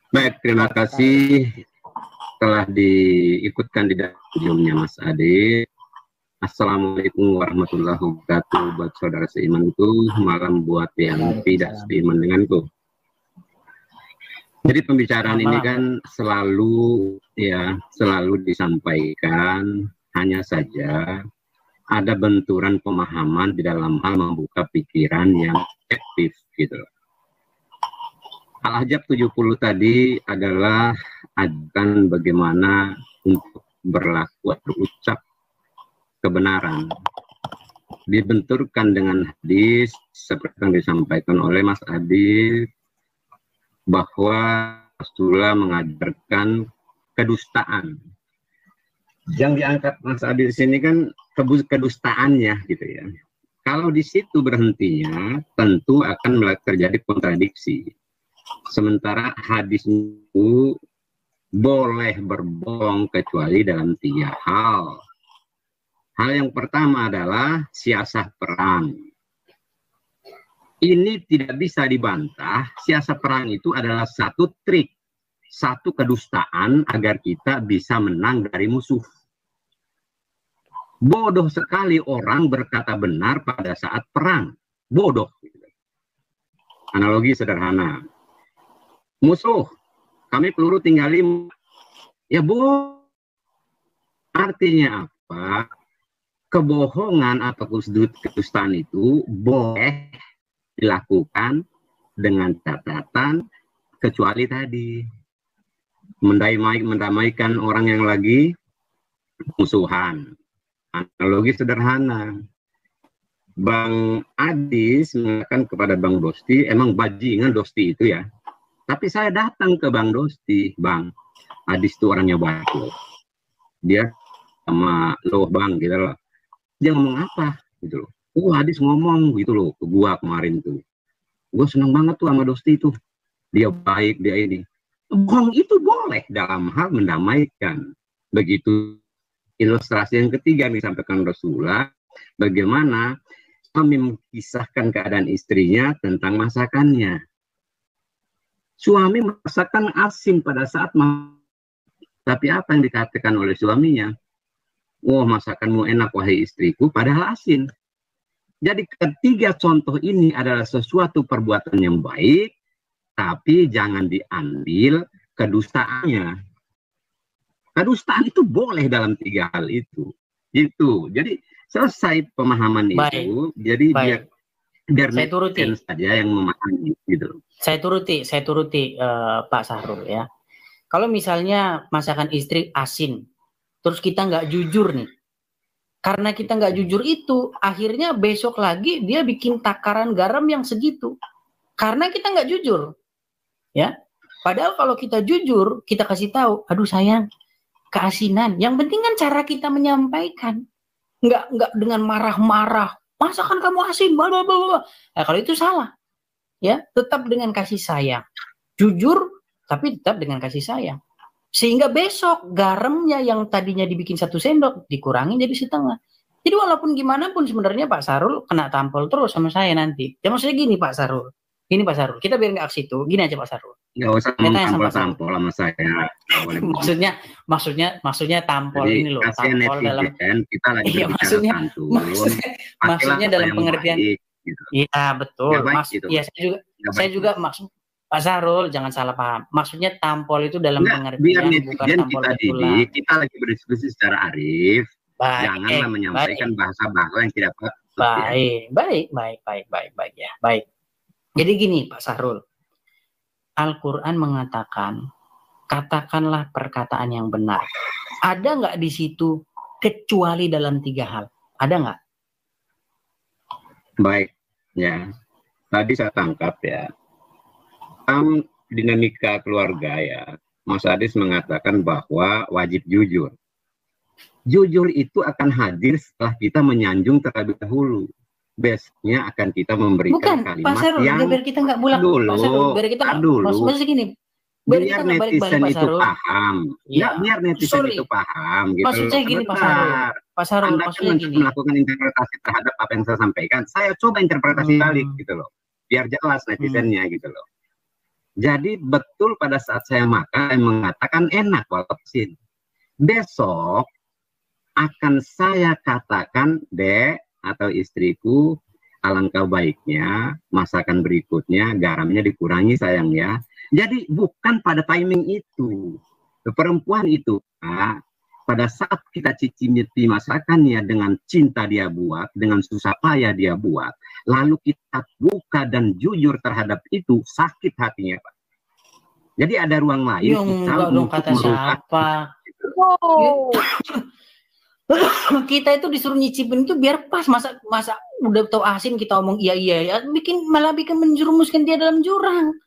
Baik, terima kasih telah diikutkan di dalam videonya Mas Ade. Assalamualaikum warahmatullahi wabarakatuh. Buat saudara seimanku, malam buat yang tidak seiman denganku. Jadi pembicaraan ini kan selalu disampaikan, hanya saja ada benturan pemahaman di dalam hal membuka pikiran yang aktif gitu. Al-Ahzab 70 tadi adalah ajaran bagaimana untuk berlaku atau berucap kebenaran, dibenturkan dengan hadis seperti yang disampaikan oleh Mas Adit bahwa Rasulullah mengajarkan kedustaan. Yang diangkat Mas Adit di sini kan kedustaannya gitu ya. Kalau di situ berhentinya, tentu akan terjadi kontradiksi. Sementara hadis itu boleh berbohong kecuali dalam 3 hal. Hal yang pertama adalah siasat perang. Ini tidak bisa dibantah. Siasat perang itu adalah satu trik, satu kedustaan agar kita bisa menang dari musuh. Bodoh sekali orang berkata benar pada saat perang. Bodoh. Analogi sederhana. Musuh, kami peluru tinggal 5. Ya bodoh. Artinya apa? Kebohongan atau kedustaan itu boleh dilakukan dengan catatan kecuali tadi mendamaikan orang yang lagi musuhan. Analogi sederhana, Bang Adis mengatakan kepada Bang Dosti, emang bajingan Dosti itu ya, tapi saya datang ke Bang Dosti, Bang Adis itu orangnya baik loh, dia sama lo Bang gitu loh. Dia ngomong apa gitu loh. Oh, Adis ngomong gitu loh ke gua kemarin tuh. Gua seneng banget tuh sama Dosti itu. Dia baik, dia ini. Bohong itu boleh dalam hal mendamaikan. Begitu ilustrasi yang ketiga yang disampaikan Rasulullah, bagaimana suami mengisahkan keadaan istrinya tentang masakannya. Suami masakan asin pada saat tapi apa yang dikatakan oleh suaminya? Wah, masakanmu enak wahai istriku, padahal asin. Jadi ketiga contoh ini adalah sesuatu perbuatan yang baik, tapi jangan diambil kedustaannya. Kedustaan itu boleh dalam 3 hal itu. Gitu. Jadi selesai pemahaman itu. Jadi biar saya turuti saja yang memahami gitu. Saya turuti Pak Sahrul ya. Kalau misalnya masakan istri asin, terus kita nggak jujur nih, karena kita nggak jujur itu, akhirnya besok lagi dia bikin takaran garam yang segitu, karena kita nggak jujur, ya. Padahal kalau kita jujur, kita kasih tahu, aduh sayang, keasinan. Yang penting kan cara kita menyampaikan, nggak dengan marah-marah. Masakan kamu asin, blablabla. Nah, kalau itu salah, ya. Tetap dengan kasih sayang, jujur, tapi tetap dengan kasih sayang. Sehingga besok garamnya yang tadinya dibikin 1 sendok dikurangi jadi setengah. Jadi walaupun gimana pun sebenarnya Pak Sahrul kena tampol terus sama saya nanti. Ya maksudnya gini Pak Sahrul. Gini Pak Sahrul, kita biar nggak ke situ. Gini aja Pak Sahrul. Nggak usah tampol-tampol sama saya. maksudnya tampol jadi, ini loh. Tampol dalam kita lagi maksudnya dalam pengertian. Iya betul. Saya juga maksud Pak Sahrul, jangan salah paham. Maksudnya tampol itu dalam pengertian bukan tampol betulan. Kita lagi berdiskusi secara arif. Janganlah menyampaikan bahasa-bahasa yang tidak baik ya. Baik. Jadi gini Pak Sahrul. Al-Quran mengatakan, katakanlah perkataan yang benar. Ada nggak di situ kecuali dalam 3 hal? Ada nggak? Baik, ya. Tadi saya tangkap ya. Dinamika keluarga ya, Mas Adis mengatakan bahwa wajib jujur. Jujur itu akan hadir setelah kita menyanjung terlebih dahulu. Besoknya akan kita memberikan kalimat Sahrul, yang biar kita nggak bulak dulu. Maksudnya gini, biar netizen itu paham. Ya, biar netizen itu paham. Gitu. Maksudnya gini Pak Sahrul, Anda kan melakukan interpretasi terhadap apa yang saya sampaikan. Saya coba interpretasi balik gitu loh. Biar jelas netizennya gitu loh. Jadi betul pada saat saya makan, saya mengatakan enak walaupun asin. Besok akan saya katakan, Dek atau istriku, alangkah baiknya masakan berikutnya garamnya dikurangi sayang ya. Jadi bukan pada timing itu. Perempuan itu, pada saat kita cicipi masakannya dengan cinta dia buat, dengan susah payah dia buat, lalu kita buka dan jujur terhadap itu, sakit hatinya, Pak. Jadi ada ruang lain. Enggak dong, kata siapa? Kita itu disuruh nyicipin itu biar pas, masa udah tahu asin kita omong iya ya, malah bikin menjerumuskan dia dalam jurang.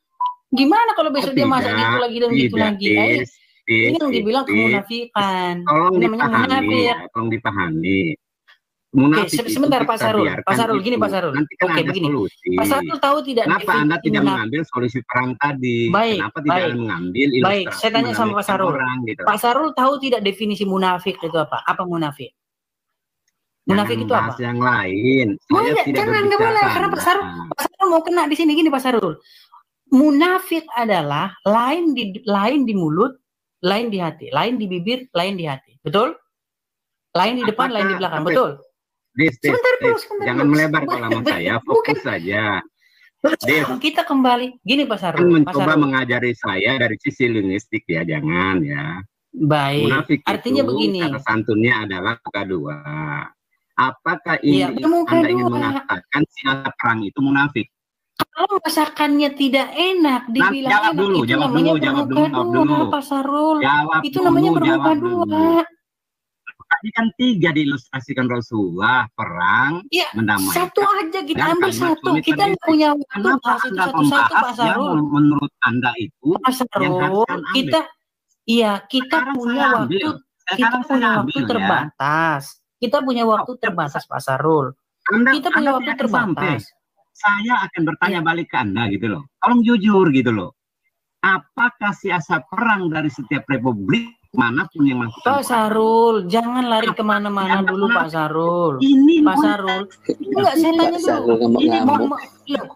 Gimana kalau besok dia masak gitu lagi dan gitu lagi? Ini yang dibilang kemunafikan. Tolong namanya dipahami, tolong dipahami. Munafik sebentar Pak Sarul, gini Pak Sarul. Oke, begini. Pak Sarul tahu tidak? Kenapa Anda tidak mengambil solusi perang tadi? Kenapa tidak mengambil ilustrasi? Baik, saya tanya sama Pak Sarul. Gitu. Pak Sarul tahu tidak definisi munafik itu apa? Apa munafik? Munafik itu apa? Yang lain. Jangan, nggak boleh. Karena Pak Sarul mau kena di sini. Gini Pak Sarul. Munafik adalah lain di mulut, lain di hati, lain di bibir, lain di hati. Betul? Lain di depan, lain di belakang. Betul? Sebentar, jangan melebar kalau lama saya, fokus saja. Kita kembali, gini Pak Sarul. Mencoba mengajari saya dari sisi linguistik ya, jangan ya. Baik. Munafik artinya itu, begini. Kata santunnya adalah muka dua. Apakah ini Anda ingin mengatakan siapa perang itu munafik? Kalau masakannya tidak enak, dibilang jawab enak, dulu, itu namanya bermuka dua, Pak Sarul. Itu namanya bermuka dua. Tadi kan 3 diilustrasikan Rasulullah, perang, mendamaikan. Satu aja kita ambil satu. Kita nggak punya waktu bahas itu satu-satu, Pak Sarul. Menurut Anda itu, Pak Sarul, kita punya waktu. Kita punya waktu terbatas. Kita punya waktu terbatas, Pak Sarul. Kita punya waktu terbatas. Saya akan bertanya balik ke Anda gitu loh. Tolong jujur gitu loh. Apakah siasat perang dari setiap republik manapun yang masuk? Pak Sarul, jangan lari kemana-mana dulu Pak Sarul. Pak Sarul, enggak, saya tanya dulu.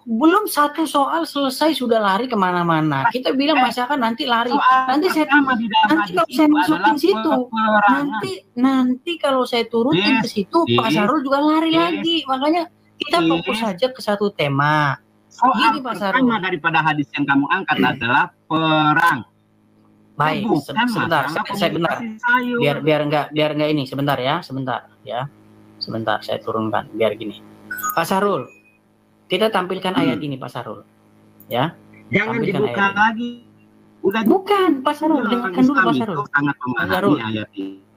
Belum satu soal selesai sudah lari kemana-mana. Kita bilang masakan nanti lari. Nanti kalau saya masukin situ, nanti kalau saya turutin ke situ, Pak Sarul juga lari lagi. Makanya kita fokus saja ke satu tema. Gini Pak Sarul. Tema daripada hadis yang kamu angkat adalah perang. Baik, sebentar, saya benar. Biar enggak ini, sebentar ya. Sebentar, saya turunkan biar gini. Pak Sarul, kita tampilkan ayat ini Pak Sarul. Ya. Jangan dibuka lagi. Bukan, Pak Sarul, dengarkan dulu Pak Sarul.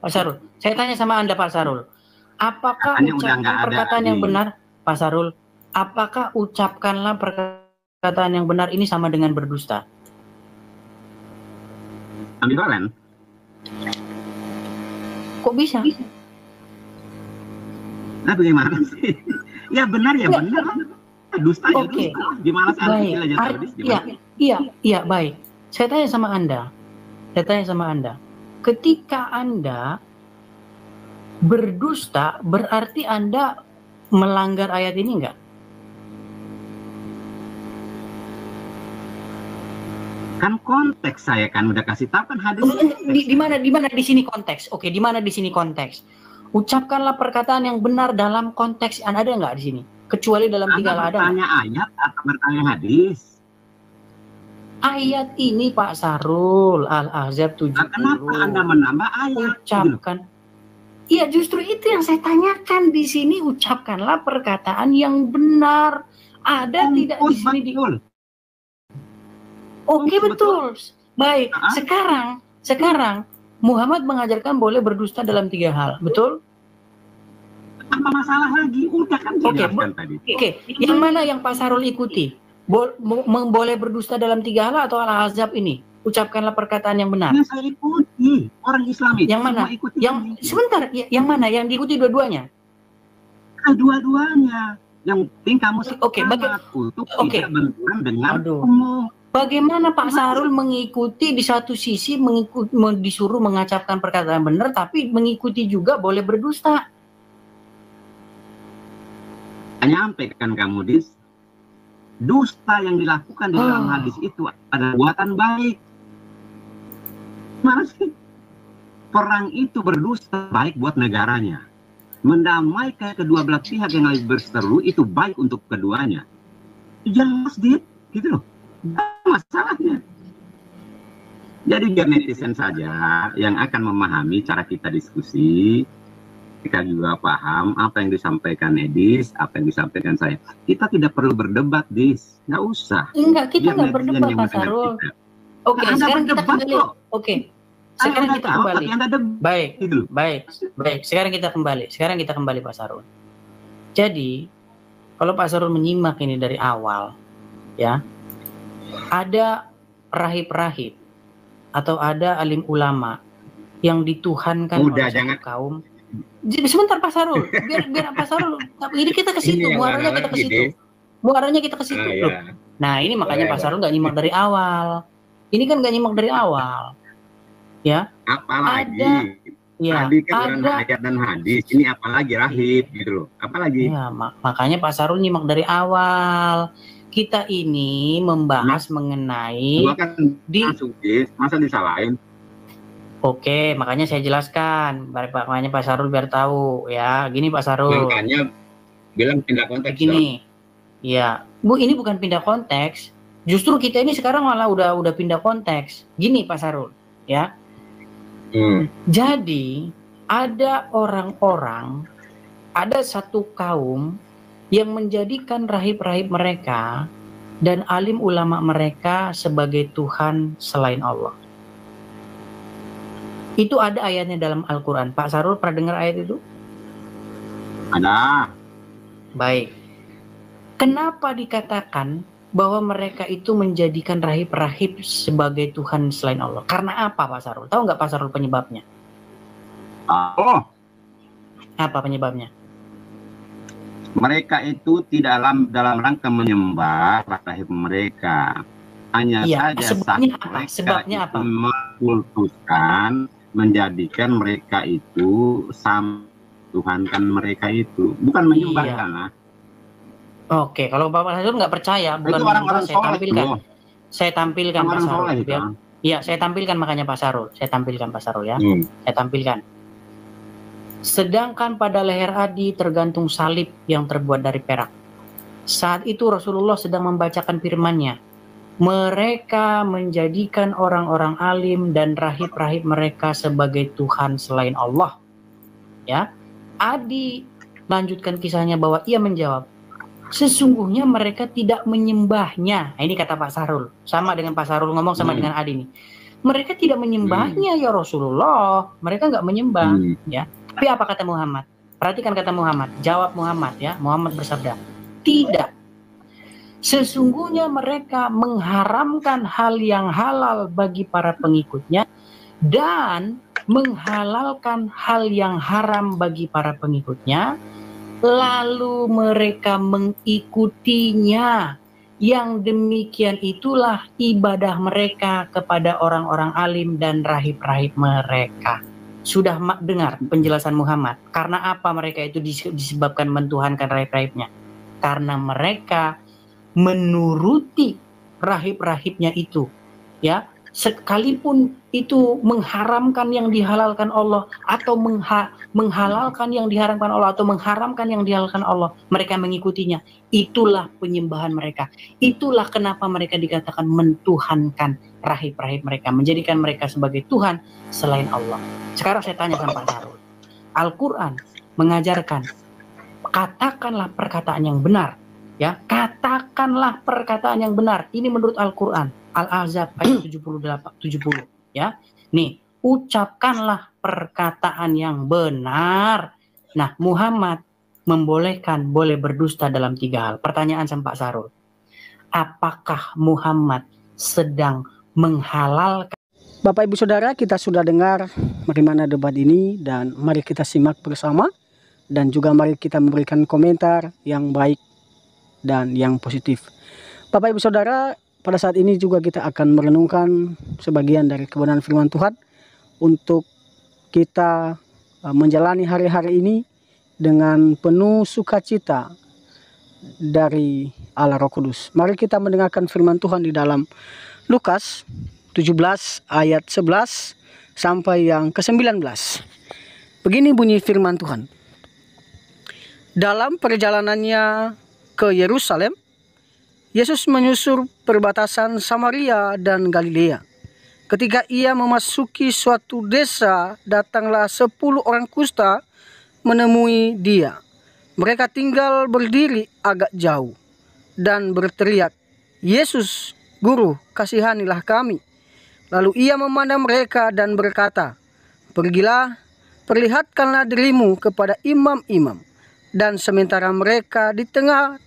Pak Sarul, saya tanya sama Anda Pak Sarul. Apakah ucapan perkataan yang benar, Pak Sarul? Apakah ucapkanlah perkataan yang benar ini sama dengan berdusta? Ambivalen. Kok bisa? Nah, bagaimana sih? Ya benar ya benar. Dusta ya dusta. Gimana sih? Iya, baik. Saya tanya sama Anda. Ketika Anda berdusta, berarti Anda melanggar ayat ini enggak? Kan konteks saya kan udah kasih tahu kan hadis. Di mana di sini konteks? Oke, di mana di sini konteks? Ucapkanlah perkataan yang benar dalam konteks. Ada nggak di sini? Kecuali dalam 3 hal ada. Bertanya ayat atau bertanya hadis? Ayat ini Pak Sarul, Al-Ahzab 70. Kenapa Anda menambah ayat? Ucapkan. Iya, justru itu yang saya tanyakan di sini. Ucapkanlah perkataan yang benar. Ada tidak di sini? Oke, betul. Baik. Sekarang Muhammad mengajarkan boleh berdusta dalam 3 hal. Betul? Apa masalah lagi? Udah kan dijelaskan tadi. Oke. Yang mana yang Pak Sarul ikuti? Boleh berdusta dalam 3 hal atau Al-Ahzab ini? Ucapkanlah perkataan yang benar. Yang saya ikuti. Orang Islam itu. Yang mana? Sebentar. Yang mana? Yang diikuti dua-duanya? Dua-duanya. Yang penting kamu tidak benturan dengan umum. Bagaimana Pak Sarul mengikuti di satu sisi disuruh mengucapkan perkataan benar, tapi mengikuti juga boleh berdusta? Nyampe kan kamu dis, dusta yang dilakukan di dalam hadis itu adalah buatan baik. Mana sih? perang itu berdusta baik buat negaranya. Mendamaikan kedua belah pihak yang lagi berseteru itu baik untuk keduanya. Jelas gitu loh. Masalahnya. Jadi biar netizen saja yang akan memahami cara kita diskusi, kita juga paham apa yang disampaikan Edis, apa yang disampaikan saya. Kita tidak perlu berdebat, Dis. Nggak usah. Enggak, kita Biar nggak netizen berdebat, yang Pak mendengar Sarul. kita. Oke, Anda sekarang kita berdebat kembali. kok. Oke, sekarang Anda kita tahu, kembali. tapi Anda debat. Baik, Gitu loh. baik. Sekarang kita kembali Pak Sarul. Jadi, kalau Pak Sarul menyimak ini dari awal, ya, ada rahib-rahib atau ada alim ulama yang dituhankan Udah, oleh jangan. satu kaum. Sebentar Pak Sarul, biar Pak Sarul. Ini kita ke situ, Ini yang muaranya mana kita ke lagi, situ. Des? Muaranya kita ke situ. Ah, Loh. ya. Nah, ini makanya Boleh, Pak Sarul nggak nyimak dari awal. Ini kan nggak nyimak dari awal. Ya, Apalagi ya, tadi kan ada. ayat dan hadis. Ini apalagi rahib gitu loh. Apalagi Ya, makanya Pak Sarul nyimak dari awal. Kita ini membahas mengenai gua kan masuk, Dis. Masa disalahin? Oke, makanya saya jelaskan. Makanya Pak Sarul biar tahu ya. Gini Pak Sarul. Makanya bilang pindah konteks. Gini. Ya, Bu, ini bukan pindah konteks. Justru kita ini sekarang malah udah pindah konteks. Gini Pak Sarul, ya. Jadi ada orang-orang, ada satu kaum yang menjadikan rahib-rahib mereka dan alim ulama mereka sebagai Tuhan selain Allah. Itu ada ayatnya dalam Al-Quran. Pak Sarul pernah dengar ayat itu? Ada. Baik. Kenapa dikatakan bahwa mereka itu menjadikan rahib-rahib sebagai Tuhan selain Allah? Karena apa Pak Sarul? Tahu nggak Pak Sarul penyebabnya? Oh, Apa penyebabnya? mereka itu tidak dalam rangka menyembah rahib mereka. Hanya Iya, saja sebabnya saat apa? mereka Sebabnya itu apa? mengkultuskan, menjadikan mereka itu Tuhankan mereka itu, bukan menyembah Iya. kan? Oke, kalau Bapak Sarul nggak percaya, bukan Itu orang-orang menyembah, saya soleh tampilkan. loh. Saya tampilkan Pak Orang Sarul. soleh itu. Biar, iya, saya tampilkan makanya Pak Sarul. Saya tampilkan Pak Sarul ya. Saya tampilkan. Sedangkan pada leher Adi tergantung salib yang terbuat dari perak. Saat itu Rasulullah sedang membacakan firman-Nya. Mereka menjadikan orang-orang alim dan rahib-rahib mereka sebagai Tuhan selain Allah. Ya, Adi lanjutkan kisahnya bahwa ia menjawab, sesungguhnya mereka tidak menyembahnya. Nah, ini kata Pak Sarul. Sama dengan Pak Sarul ngomong sama dengan Adi nih. Mereka tidak menyembahnya ya Rasulullah. Mereka nggak menyembah. Ya. Tapi apa kata Muhammad? Perhatikan kata Muhammad. Jawab Muhammad ya. Muhammad bersabda, tidak. Sesungguhnya mereka mengharamkan hal yang halal bagi para pengikutnya dan menghalalkan hal yang haram bagi para pengikutnya, lalu mereka mengikutinya. Yang demikian itulah ibadah mereka kepada orang-orang alim dan rahib-rahib mereka. Sudah dengar penjelasan Muhammad. Karena apa mereka itu disebabkan mentuhankan rahib-rahibnya? Karena mereka menuruti rahib-rahibnya itu, ya, sekalipun itu mengharamkan yang dihalalkan Allah atau menghalalkan yang diharamkan Allah atau mengharamkan yang dihalalkan Allah, mereka mengikutinya. Itulah penyembahan mereka. Itulah kenapa mereka dikatakan mentuhankan rahib-rahib mereka, menjadikan mereka sebagai Tuhan selain Allah. Sekarang saya tanya sama Pak Sarul, Al-Quran mengajarkan katakanlah perkataan yang benar. Ya, katakanlah perkataan yang benar. Ini menurut Al-Quran. Al-Ahzab ayat 70. Ya, nih, ucapkanlah perkataan yang benar. Nah, Muhammad membolehkan boleh berdusta dalam 3 hal. Pertanyaan sama Pak Sarul. Apakah Muhammad sedang menghalalkan? Bapak Ibu Saudara, kita sudah dengar bagaimana debat ini dan mari kita simak bersama dan juga mari kita memberikan komentar yang baik dan yang positif. Bapak Ibu Saudara, pada saat ini juga kita akan merenungkan sebagian dari kebenaran firman Tuhan untuk kita menjalani hari-hari ini dengan penuh sukacita dari Allah Roh Kudus. Mari kita mendengarkan firman Tuhan di dalam Lukas 17 ayat 11 sampai yang ke-19. Begini bunyi firman Tuhan. Dalam perjalanannya ke Yerusalem, Yesus menyusur perbatasan Samaria dan Galilea. Ketika ia memasuki suatu desa, datanglah 10 orang kusta menemui dia. Mereka tinggal berdiri agak jauh dan berteriak, "Yesus, Guru, kasihanilah kami." Lalu ia memandang mereka dan berkata, "Pergilah, perlihatkanlah dirimu kepada imam-imam." Dan sementara mereka di tengah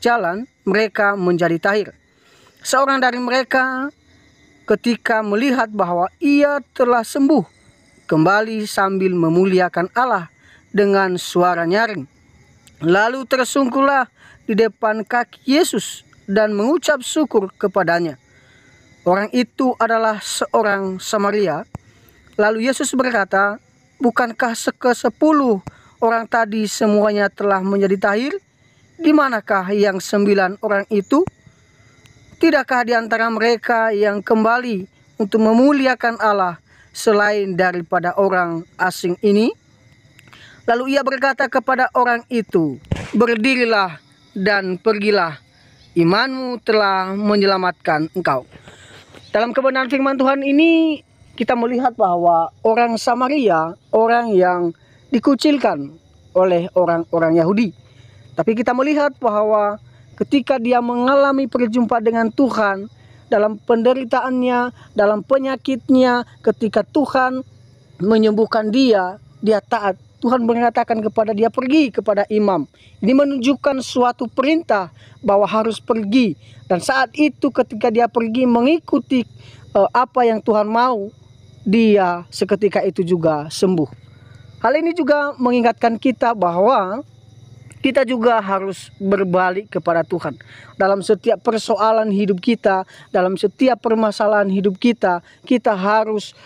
jalan, mereka menjadi tahir. Seorang dari mereka ketika melihat bahwa ia telah sembuh, kembali sambil memuliakan Allah dengan suara nyaring. Lalu tersungkurlah di depan kaki Yesus dan mengucap syukur kepadanya. Orang itu adalah seorang Samaria. Lalu Yesus berkata, "Bukankah ke-10 orang tadi semuanya telah menjadi tahir? Di manakah yang 9 orang itu? Tidakkah di antara mereka yang kembali untuk memuliakan Allah selain daripada orang asing ini?" Lalu ia berkata kepada orang itu, "Berdirilah dan pergilah, imanmu telah menyelamatkan engkau." Dalam kebenaran firman Tuhan ini, kita melihat bahwa orang Samaria, orang yang dikucilkan oleh orang-orang Yahudi. Tapi kita melihat bahwa ketika dia mengalami perjumpaan dengan Tuhan, dalam penderitaannya, dalam penyakitnya, ketika Tuhan menyembuhkan dia, dia taat. Tuhan mengatakan kepada dia, pergi kepada imam. Ini menunjukkan suatu perintah bahwa harus pergi. Dan saat itu ketika dia pergi mengikuti apa yang Tuhan mau, dia seketika itu juga sembuh. Hal ini juga mengingatkan kita bahwa kita juga harus berbalik kepada Tuhan. Dalam setiap persoalan hidup kita, dalam setiap permasalahan hidup kita, kita harus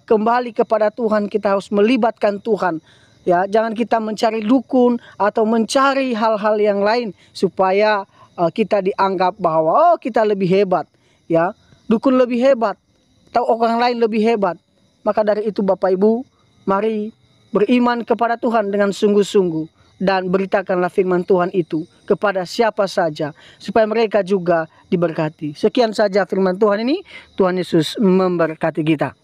kembali kepada Tuhan, kita harus melibatkan Tuhan. Ya, jangan kita mencari dukun atau mencari hal-hal yang lain supaya kita dianggap bahwa kita lebih hebat, ya. Dukun lebih hebat atau orang lain lebih hebat. Maka dari itu Bapak Ibu, mari beriman kepada Tuhan dengan sungguh-sungguh dan beritakanlah firman Tuhan itu kepada siapa saja supaya mereka juga diberkati. Sekian saja firman Tuhan ini. Tuhan Yesus memberkati kita.